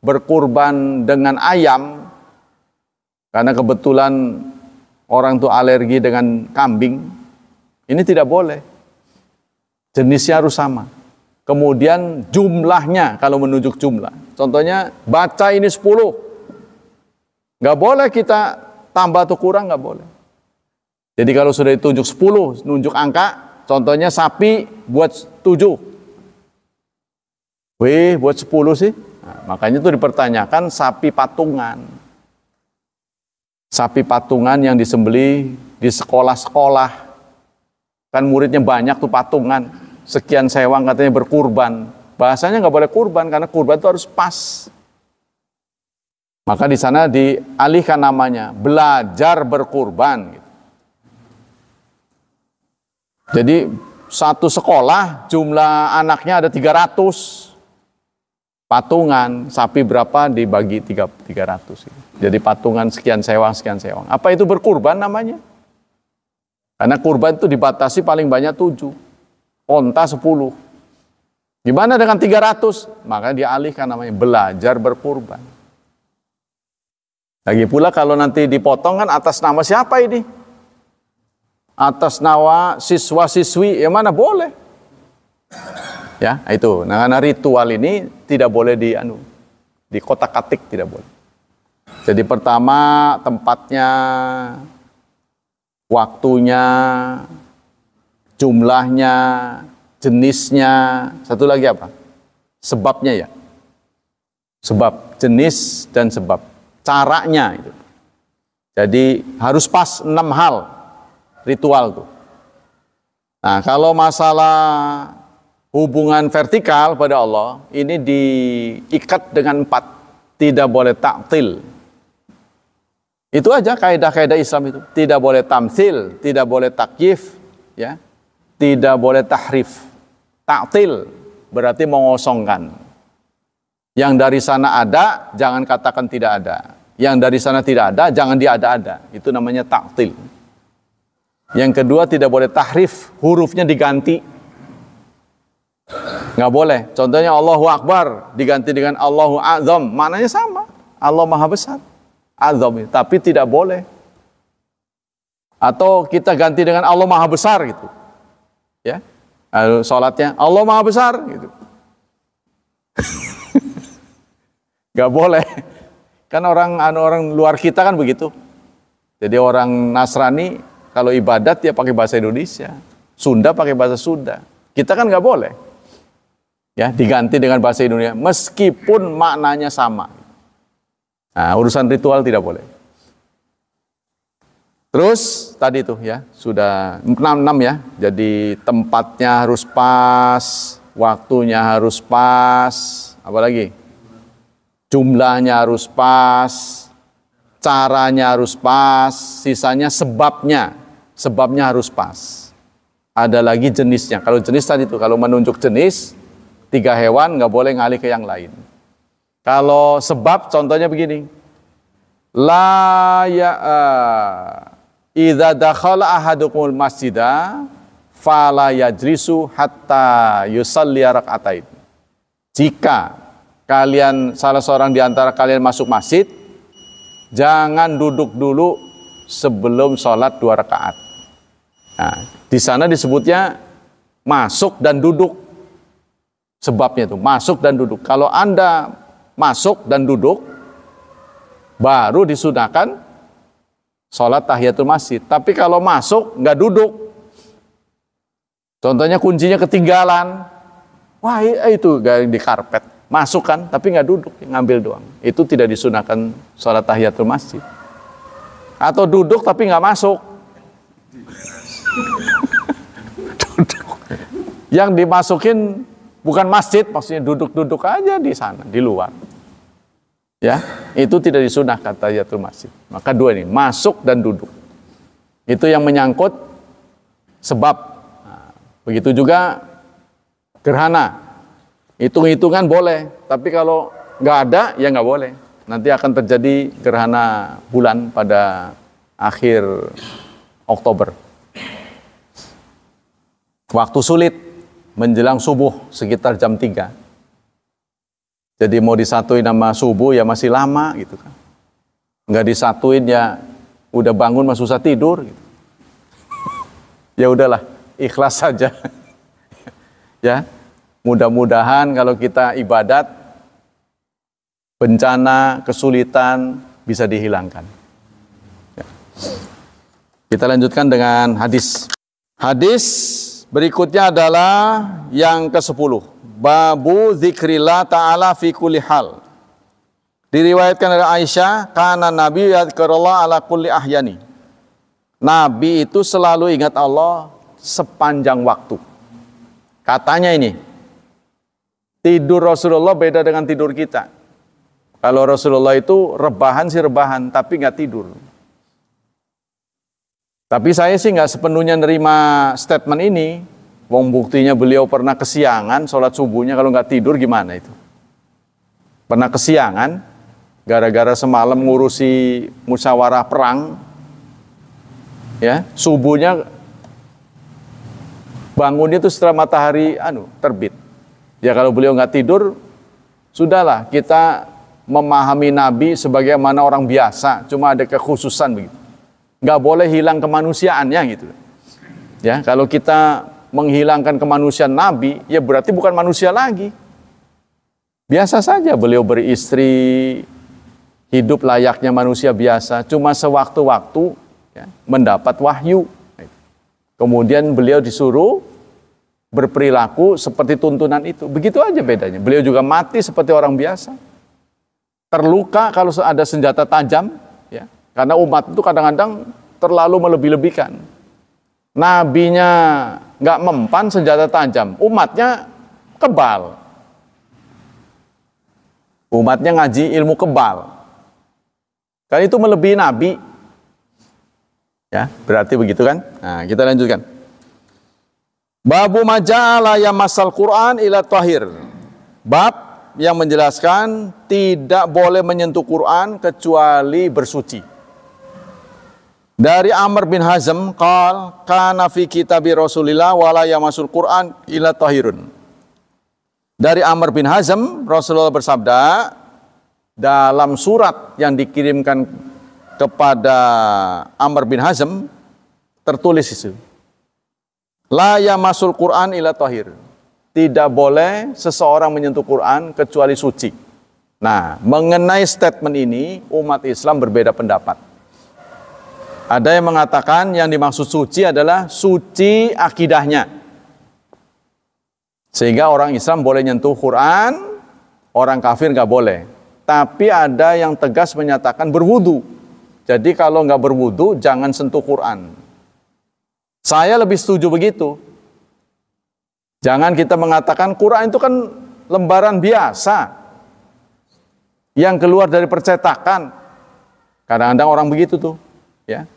berkurban dengan ayam, karena kebetulan orang tuh alergi dengan kambing, ini tidak boleh. Jenisnya harus sama. Kemudian jumlahnya, kalau menunjuk jumlah. Contohnya, baca ini 10. Nggak boleh kita tambah atau kurang, nggak boleh. Jadi kalau sudah ditunjuk 10, nunjuk angka, contohnya sapi buat 7. Wih, buat 10 sih. Nah, makanya itu dipertanyakan sapi patungan. Sapi patungan yang disembelih di sekolah-sekolah. Kan muridnya banyak tuh patungan. Sekian sewang katanya berkurban. Bahasanya nggak boleh kurban, karena kurban itu harus pas. Maka di sana dialihkan namanya, belajar berkurban. Jadi satu sekolah jumlah anaknya ada 300. Patungan, sapi berapa dibagi 300. Jadi patungan sekian sewang, sekian sewang. Apa itu berkurban namanya? Karena kurban itu dibatasi paling banyak 7. Onta 10. Gimana dengan 300? Maka dialihkan namanya belajar berkurban. Lagi pula kalau nanti dipotong kan atas nama siapa ini? Atas nama siswa-siswi, ya mana boleh. Ya, itu. Nah, karena ritual ini tidak boleh di kotak-katik, tidak boleh. Jadi pertama tempatnya, waktunya, jumlahnya, jenisnya, satu lagi apa? Sebabnya ya. Sebab, jenis dan sebab. Caranya itu. Jadi harus pas 6 hal ritual tuh. Nah, kalau masalah hubungan vertikal pada Allah, ini diikat dengan 4. Tidak boleh ta'til. Itu aja kaidah-kaidah Islam itu. Tidak boleh tamtsil, tidak boleh takyif, ya. Tidak boleh tahrif. Ta'til berarti mengosongkan. Yang dari sana ada, jangan katakan tidak ada. Yang dari sana tidak ada, jangan diada-ada. Itu namanya ta'til. Yang kedua, tidak boleh tahrif, hurufnya diganti. Nggak boleh. Contohnya Allahu Akbar diganti dengan Allahu A'zam, maknanya sama. Allah Maha Besar. A'zam, tapi tidak boleh. Atau kita ganti dengan Allah Maha Besar gitu. Ya, sholatnya Allah Maha Besar gitu. Gak boleh. Kan orang luar kita kan begitu. Jadi orang Nasrani kalau ibadat ya pakai bahasa Indonesia, Sunda pakai bahasa Sunda. Kita kan nggak boleh. Ya, diganti dengan bahasa Indonesia meskipun maknanya sama. Nah, urusan ritual tidak boleh. Terus tadi tuh ya, sudah 6 ya. Jadi tempatnya harus pas, waktunya harus pas, apalagi? Jumlahnya harus pas, caranya harus pas, sisanya sebabnya harus pas. Ada lagi jenisnya. Kalau jenis tadi tuh, kalau menunjuk jenis 3 hewan nggak boleh ngalih ke yang lain. Kalau sebab contohnya begini. La ya idza dakhala ahadukumul masjidah fala yajlisu hatta yusalli rak'atain. Jika kalian salah seorang di antara kalian masuk masjid, jangan duduk dulu sebelum sholat 2 rakaat. Nah, di sana disebutnya masuk dan duduk. sebabnya itu, masuk dan duduk. Kalau Anda masuk dan duduk, baru disunahkan sholat tahiyatul masjid. Tapi kalau masuk, nggak duduk, contohnya kuncinya ketinggalan, wah itu di karpet, masuk kan, tapi nggak duduk, ngambil doang. Itu tidak disunahkan sholat tahiyatul masjid. Atau duduk tapi nggak masuk. Yang dimasukin bukan masjid, maksudnya duduk-duduk aja di sana, di luar. Ya, itu tidak disunahkan tahiyatul masjid. Maka dua ini, masuk dan duduk. Itu yang menyangkut sebab. Nah, begitu juga gerhana. Hitung-hitungan boleh, tapi kalau nggak ada, ya nggak boleh. Nanti akan terjadi gerhana bulan pada akhir Oktober. Waktu sulit, menjelang subuh sekitar jam 3. Jadi mau disatuin sama subuh ya masih lama gitu kan. Nggak disatuin ya udah bangun masih susah tidur gitu. Ya udahlah, ikhlas saja. Ya, mudah-mudahan kalau kita ibadat, bencana, kesulitan bisa dihilangkan. Ya. Kita lanjutkan dengan hadis. Hadis berikutnya adalah yang ke-10. Babu zikrillah ta'ala fi kulli hal. Diriwayatkan dari Aisyah, kana Nabi yadhkurullah ala kulli ahyani. Nabi itu selalu ingat Allah sepanjang waktu. Katanya ini, tidur Rasulullah beda dengan tidur kita. Kalau Rasulullah itu rebahan sih rebahan, tapi nggak tidur. Tapi saya sih nggak sepenuhnya nerima statement ini. Wong buktinya beliau pernah kesiangan sholat subuhnya, kalau nggak tidur gimana itu? Pernah kesiangan gara-gara semalam ngurusi musyawarah perang, ya subuhnya bangunnya itu setelah matahari terbit. Ya kalau beliau nggak tidur, sudahlah kita memahami Nabi sebagaimana orang biasa, cuma ada kekhususan begitu. Nggak boleh hilang kemanusiaannya gitu. Ya kalau kita menghilangkan kemanusiaan Nabi, ya berarti bukan manusia lagi. Biasa saja beliau beristri, hidup layaknya manusia biasa, cuma sewaktu-waktu ya, mendapat wahyu. Kemudian beliau disuruh berperilaku seperti tuntunan itu. Begitu aja bedanya. Beliau juga mati seperti orang biasa. Terluka kalau ada senjata tajam, ya. Karena umat itu kadang-kadang terlalu melebih-lebihkan. Nabinya nggak mempan senjata tajam, umatnya kebal. Umatnya ngaji ilmu kebal. Kan itu melebihi Nabi. Ya, berarti begitu kan? Nah, kita lanjutkan. Babu maja'ala yamasal Qur'an ila tahir. Bab yang menjelaskan tidak boleh menyentuh Quran kecuali bersuci. Dari Amr bin Hazm qal kana fi kitabi Rasulillah wala yamasul Quran ila tahirun. Dari Amr bin Hazm, Rasulullah bersabda dalam surat yang dikirimkan kepada Amr bin Hazm tertulis itu. La yamasul Quran ila tahir. Tidak boleh seseorang menyentuh Quran kecuali suci. Nah, mengenai statement ini umat Islam berbeda pendapat. Ada yang mengatakan yang dimaksud suci adalah suci akidahnya. Sehingga orang Islam boleh nyentuh Quran, orang kafir nggak boleh. Tapi ada yang tegas menyatakan berwudu. Jadi kalau nggak berwudu, jangan sentuh Quran. Saya lebih setuju begitu. Jangan kita mengatakan Quran itu kan lembaran biasa yang keluar dari percetakan. Kadang-kadang orang begitu tuh, ya.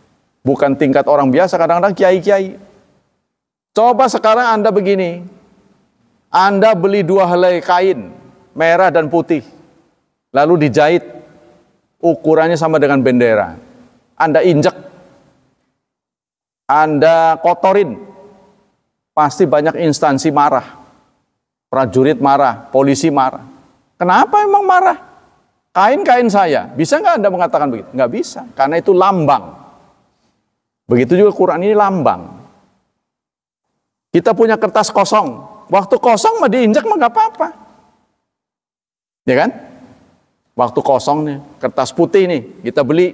Bukan tingkat orang biasa, kadang-kadang kiai-kiai. Coba sekarang Anda begini, Anda beli 2 helai kain, merah dan putih, lalu dijahit, ukurannya sama dengan bendera. Anda injek, Anda kotorin, pasti banyak instansi marah. Prajurit marah, polisi marah. Kenapa emang marah? Kain-kain saya, bisa nggak Anda mengatakan begitu? Nggak bisa, karena itu lambang. Begitu juga Quran ini lambang. Kita punya kertas kosong, Waktu kosong mah diinjak mah nggak apa-apa. Ya kan? Waktu kosong nih, kertas putih nih, kita beli.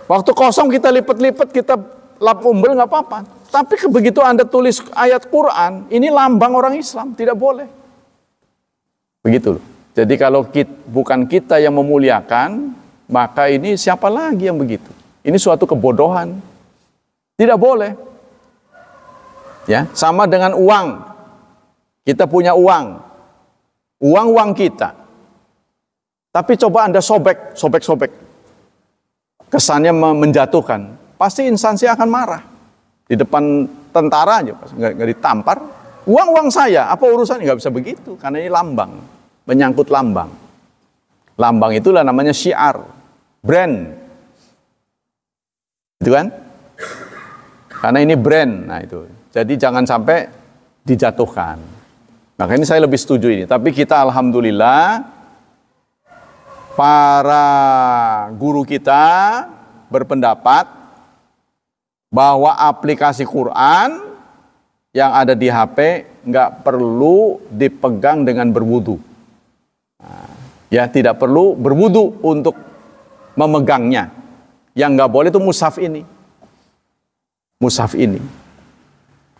Waktu kosong kita lipat-lipat, kita lap umbel nggak apa-apa. Tapi begitu Anda tulis ayat Quran, ini lambang orang Islam, tidak boleh. Begitu loh. Jadi kalau bukan kita yang memuliakan, maka ini siapa lagi yang begitu? Ini suatu kebodohan. Tidak boleh. Ya, sama dengan uang. Kita punya uang. Uang kita. Tapi coba Anda sobek. Kesannya menjatuhkan. Pasti instansi akan marah. Di depan tentara aja, nggak ditampar. Uang saya, apa urusannya? Nggak bisa begitu, karena ini lambang. Menyangkut lambang. Lambang itulah namanya syiar. Brand. Itu kan? Karena ini brand. Nah itu. Jadi jangan sampai dijatuhkan. Maka ini saya lebih setuju ini. Tapi kita alhamdulillah, para guru kita berpendapat bahwa aplikasi Quran yang ada di HP nggak perlu dipegang dengan berwudu. Ya, tidak perlu berwudu untuk memegangnya. Yang nggak boleh itu mushaf ini. Mushaf ini.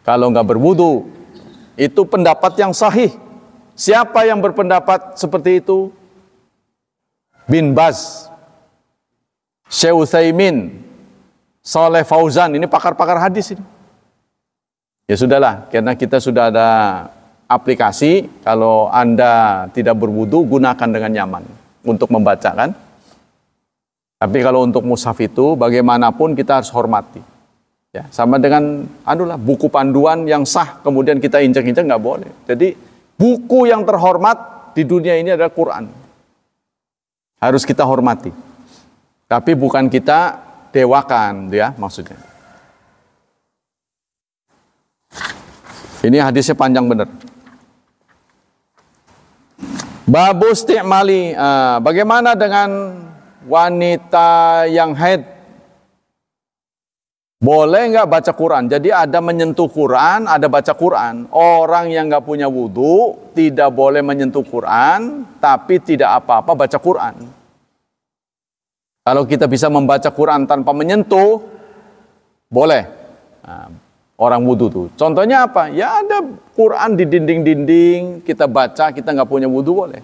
Kalau nggak berwudu, itu pendapat yang sahih. Siapa yang berpendapat seperti itu? Bin Baz, Syekh Utsaimin, Saleh Fauzan, ini pakar-pakar hadis ini. Ya sudahlah, karena kita sudah ada aplikasi, kalau Anda tidak berwudu, gunakan dengan nyaman untuk membaca kan. Tapi kalau untuk mushaf itu, bagaimanapun kita harus hormati. Ya, sama dengan buku panduan yang sah, kemudian kita injak-injak nggak boleh. Jadi buku yang terhormat di dunia ini adalah Quran. Harus kita hormati. Tapi bukan kita dewakan, ya maksudnya. Ini hadisnya panjang benar. Babu isti'mali, bagaimana dengan wanita yang haid? Boleh nggak baca Quran? Jadi ada menyentuh Quran, ada baca Quran. Orang yang nggak punya wudu tidak boleh menyentuh Quran, tapi tidak apa-apa baca Quran. Kalau kita bisa membaca Quran tanpa menyentuh, boleh. Nah, orang wudu tuh. Contohnya apa? Ya ada Quran di dinding-dinding, kita baca, kita nggak punya wudu boleh.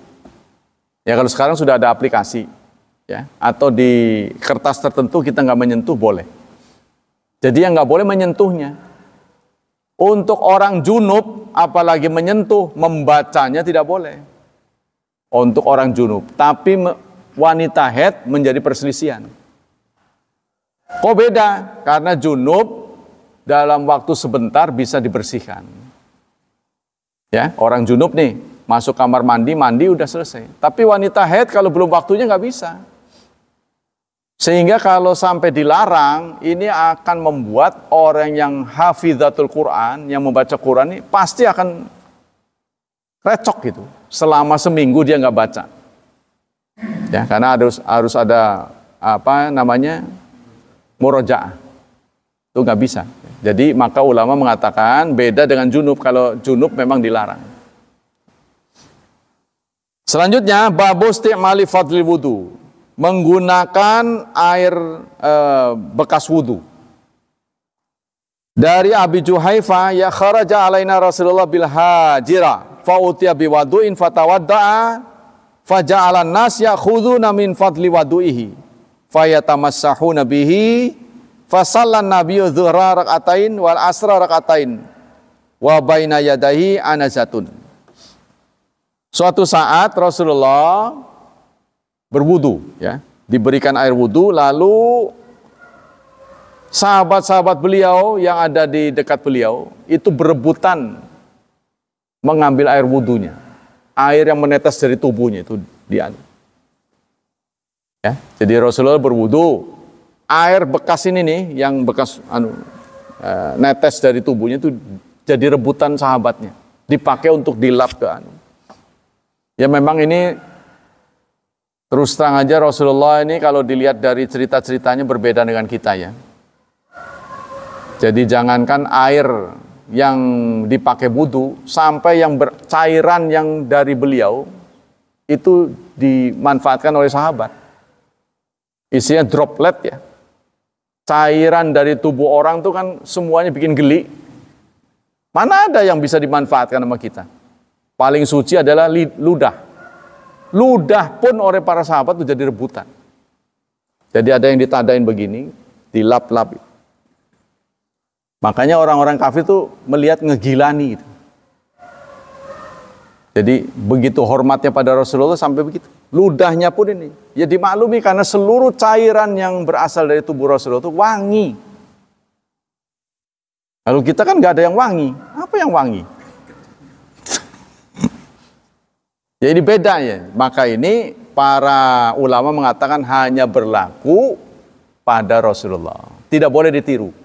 Ya kalau sekarang sudah ada aplikasi, ya, atau di kertas tertentu kita nggak menyentuh boleh. Jadi yang nggak boleh menyentuhnya. Untuk orang junub, apalagi menyentuh, membacanya tidak boleh. Untuk orang junub. Tapi wanita haid menjadi perselisihan. Kok beda? Karena junub dalam waktu sebentar bisa dibersihkan. Ya, orang junub nih, masuk kamar mandi udah selesai. Tapi wanita haid kalau belum waktunya nggak bisa. Sehingga kalau sampai dilarang, ini akan membuat orang yang hafidzatul Quran, yang membaca Quran ini pasti akan recok gitu. Selama seminggu dia nggak baca. Ya, karena harus ada murojaah. Itu nggak bisa. Jadi maka ulama mengatakan beda dengan junub. Kalau junub memang dilarang. Selanjutnya, babu isti'mali fadlil wudu. Menggunakan air bekas wudu. Dari Abi Juhaifa, ya kharaja alaina Rasulullah bil hajira fa utiya bi wadu'in fatawadda'a faja'alan nas ya'khuduna min fadli wadu'ihi fayatamassahuna bihi fasallan nabiyyu dhuhra rak'atain wal asra rak'atain wa baina yadayhi anazatun. Suatu saat Rasulullah berwudu, ya, diberikan air wudu, lalu sahabat-sahabat beliau yang ada di dekat beliau itu berebutan mengambil air wudunya, air yang menetes dari tubuhnya itu dia. Ya, jadi Rasulullah berwudu, air bekas ini nih, yang bekas netes dari tubuhnya itu jadi rebutan sahabatnya, dipakai untuk dilap ke Ya memang ini terus terang aja Rasulullah ini kalau dilihat dari cerita-ceritanya berbeda dengan kita ya. Jadi jangankan air yang dipakai wudu sampai yang cairan yang dari beliau itu dimanfaatkan oleh sahabat. Isinya droplet ya. Cairan dari tubuh orang tuh kan semuanya bikin geli. Mana ada yang bisa dimanfaatkan sama kita? Paling suci adalah ludah. Ludah pun oleh para sahabat itu jadi rebutan. Jadi ada yang ditadain begini, dilap-lap. Makanya orang-orang kafir itu melihat ngegilani. Jadi begitu hormatnya pada Rasulullah sampai begitu. Ludahnya pun ini. Ya dimaklumi karena seluruh cairan yang berasal dari tubuh Rasulullah itu wangi. Lalu kita kan nggak ada yang wangi. Apa yang wangi? Ya ini beda ya. Maka ini para ulama mengatakan hanya berlaku pada Rasulullah. Tidak boleh ditiru.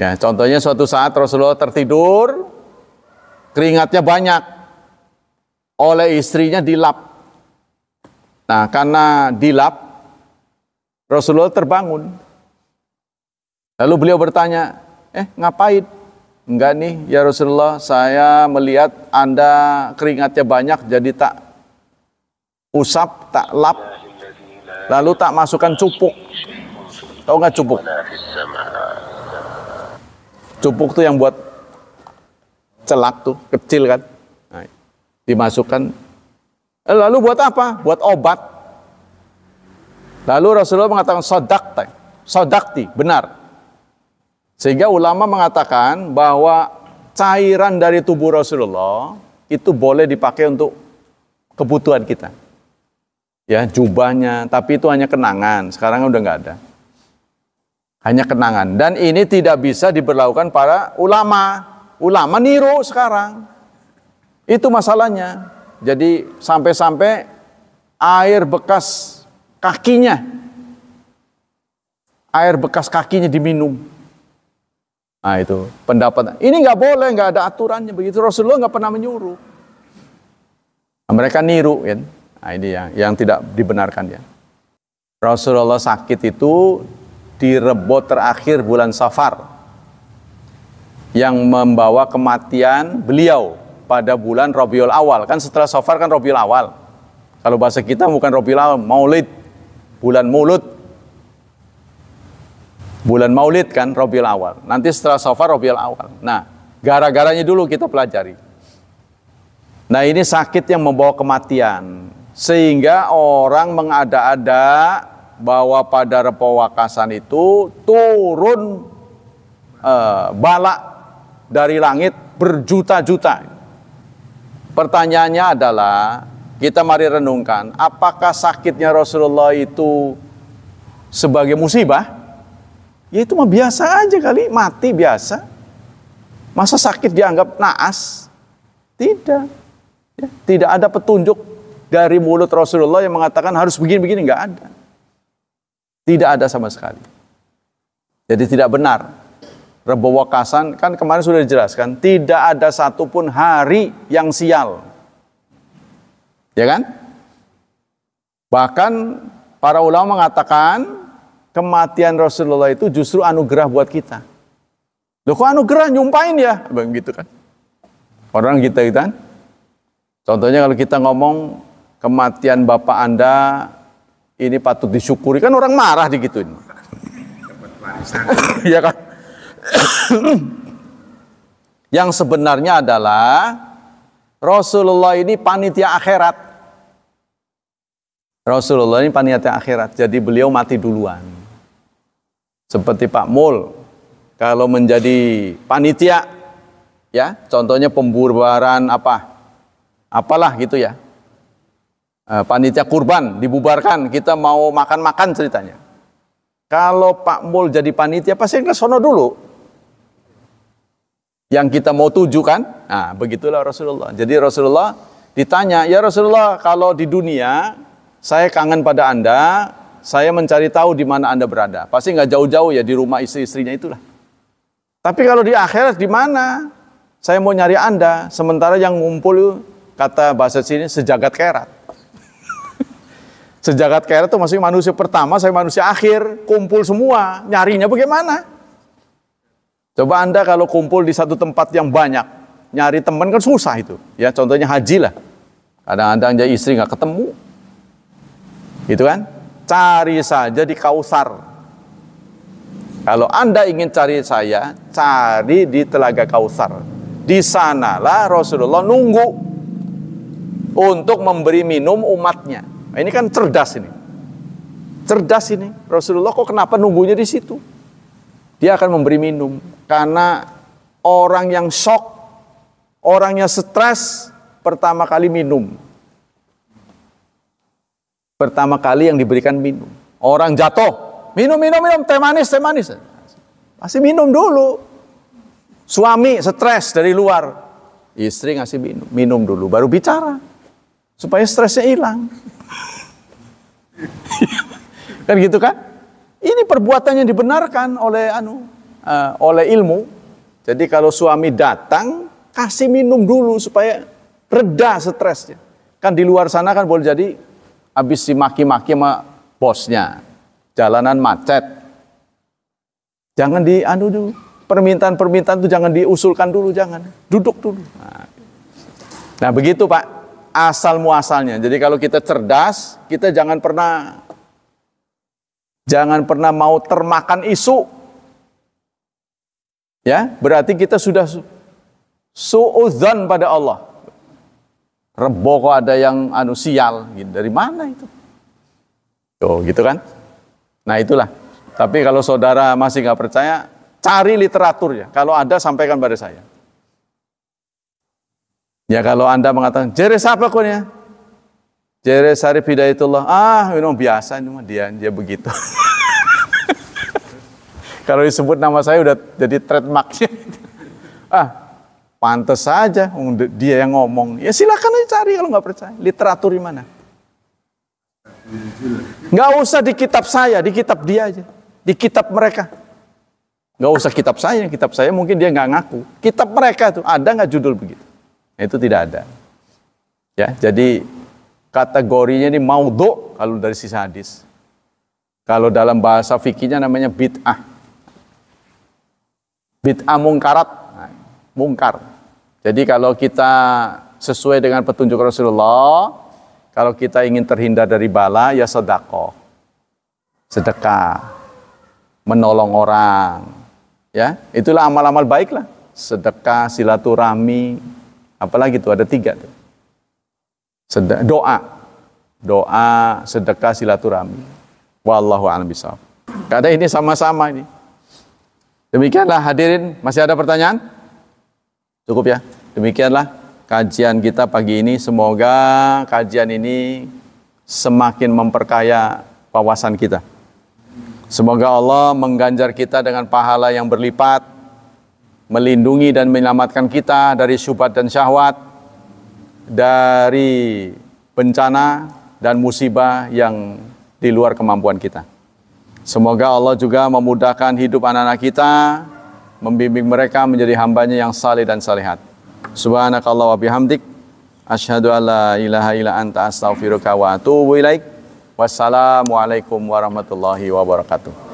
Ya, contohnya suatu saat Rasulullah tertidur, keringatnya banyak, oleh istrinya dilap. Nah, karena dilap, Rasulullah terbangun. Lalu beliau bertanya, ngapain? Enggak nih, ya Rasulullah, saya melihat Anda keringatnya banyak, jadi tak usap, tak lap, lalu tak masukkan cupuk. Tahu nggak cupuk? Cupuk tuh yang buat celak tuh, kecil kan. Nah, dimasukkan. Lalu buat apa? Buat obat. Lalu Rasulullah mengatakan sodakti, benar. Sehingga ulama mengatakan bahwa cairan dari tubuh Rasulullah itu boleh dipakai untuk kebutuhan kita. Ya, jubahnya, tapi itu hanya kenangan. Sekarang udah nggak ada. Hanya kenangan. Dan ini tidak bisa diberlakukan para ulama. Ulama niru sekarang. Itu masalahnya. Jadi sampai-sampai air bekas kakinya diminum. Nah itu pendapat. Ini nggak boleh, nggak ada aturannya begitu. Rasulullah nggak pernah menyuruh. Nah, mereka niru kan. Nah, ini yang tidak dibenarkan ya. Rasulullah sakit itu di rebot terakhir bulan Safar yang membawa kematian beliau pada bulan Rabiul Awal. Kan setelah Safar kan Rabiul Awal. Kalau bahasa kita bukan Rabiul Awal, Maulid, bulan Maulud. Bulan Maulid kan Rabiul Awal. Nanti setelah Safar Rabiul Awal. Nah, gara-garanya dulu kita pelajari. Nah, ini sakit yang membawa kematian. Sehingga orang mengada-ada bahwa pada Repo Wakasan itu turun bala dari langit berjuta-juta. Pertanyaannya adalah, kita mari renungkan, apakah sakitnya Rasulullah itu sebagai musibah? Ya itu mah biasa aja kali, mati biasa. Masa sakit dianggap naas? Tidak. Ya, tidak ada petunjuk dari mulut Rasulullah yang mengatakan harus begini-begini, nggak ada. Tidak ada sama sekali. Jadi tidak benar. Rebo Wakasan kan kemarin sudah dijelaskan, tidak ada satupun hari yang sial. Ya kan? Bahkan para ulama mengatakan kematian Rasulullah itu justru anugerah buat kita. Loh kok anugerah, nyumpain ya? Begitu kan. Orang kita kan. Contohnya kalau kita ngomong kematian bapak Anda ini patut disyukuri, kan orang marah digituin. Iya kan? Yang sebenarnya adalah Rasulullah ini panitia akhirat. Rasulullah ini panitia akhirat, jadi beliau mati duluan. Seperti Pak Mul, kalau menjadi panitia, ya, contohnya pembubaran apalah gitu ya. Panitia kurban dibubarkan, kita mau makan-makan ceritanya. Kalau Pak Mul jadi panitia, pasti ke sono dulu. Yang kita mau tuju kan? Nah, begitulah Rasulullah. Jadi Rasulullah ditanya, ya Rasulullah, kalau di dunia saya kangen pada Anda, saya mencari tahu di mana Anda berada. Pasti nggak jauh-jauh ya, di rumah istri-istrinya itulah. Tapi kalau di akhirat di mana? Saya mau nyari Anda, sementara yang ngumpul, kata bahasa sini, sejagat kerat. Sejagat kerat itu maksudnya manusia pertama, saya manusia akhir, kumpul semua, nyarinya bagaimana? Coba Anda kalau kumpul di satu tempat yang banyak, nyari teman kan susah itu. Ya, contohnya haji lah. Kadang-kadang aja istri nggak ketemu. Gitu kan? Cari saja di Kausar. Kalau Anda ingin cari saya, cari di Telaga Kausar. Di sanalah Rasulullah nunggu untuk memberi minum umatnya. Nah, ini kan cerdas ini. Cerdas ini. Rasulullah kok kenapa nunggunya di situ? Dia akan memberi minum. Karena orang yang shock, orangnya stres, pertama kali minum. Pertama kali yang diberikan minum. Orang jatuh, minum, teh manis. Pasti minum dulu. Suami stres dari luar, istri ngasih minum dulu, baru bicara. Supaya stresnya hilang. Kan gitu kan? Ini perbuatan yang dibenarkan oleh ilmu. Jadi kalau suami datang, kasih minum dulu supaya reda stresnya. Kan di luar sana kan boleh jadi habis dimaki-maki sama bosnya. Jalanan macet. Jangan dulu. Permintaan-permintaan itu jangan diusulkan dulu, jangan. Duduk dulu. Nah, begitu Pak, asal muasalnya. Jadi kalau kita cerdas, kita jangan pernah mau termakan isu. Ya, berarti kita sudah suudzon pada Allah. Rebo kok ada yang sial, gitu. Dari mana itu? Tuh, gitu kan? Nah, itulah. Tapi kalau saudara masih nggak percaya, cari literaturnya. Kalau ada, sampaikan pada saya. Ya, kalau Anda mengatakan, jere siapa kok ya? Jere Sarif Hidayatullah. Memang biasa, ini mah dia begitu. Kalau disebut nama saya udah jadi trademarknya. Pantes saja dia yang ngomong. Ya silakan aja cari kalau nggak percaya. Literatur di mana? Nggak usah di kitab saya, di kitab dia aja. Di kitab mereka. Nggak usah kitab saya mungkin dia nggak ngaku. Kitab mereka tuh ada nggak judul begitu? Nah, itu tidak ada. Ya, jadi kategorinya ini maudhu kalau dari sisi hadis. Kalau dalam bahasa fikihnya namanya bid'ah. Bid'ah mungkarat. Nah, mungkar. Jadi kalau kita sesuai dengan petunjuk Rasulullah, kalau kita ingin terhindar dari bala, ya sedekah. Sedekah. Menolong orang. Ya, itulah amal-amal baik lah. Sedekah, silaturahmi, apalagi itu ada 3 tuh. Doa, sedekah, silaturahmi. Wallahu a'lam bishawab. Karena ini sama-sama ini. Demikianlah hadirin, masih ada pertanyaan? Cukup ya. Demikianlah kajian kita pagi ini. Semoga kajian ini semakin memperkaya wawasan kita. Semoga Allah mengganjar kita dengan pahala yang berlipat, melindungi dan menyelamatkan kita dari syubhat dan syahwat, dari bencana dan musibah yang di luar kemampuan kita. Semoga Allah juga memudahkan hidup anak-anak kita, membimbing mereka menjadi hambanya yang saleh dan salihat. Subhanakallah wa bihamdik, asyhadu an la ilaha illa anta astaghfiruka wa atubu ilaik. Wassalamualaikum warahmatullahi wabarakatuh.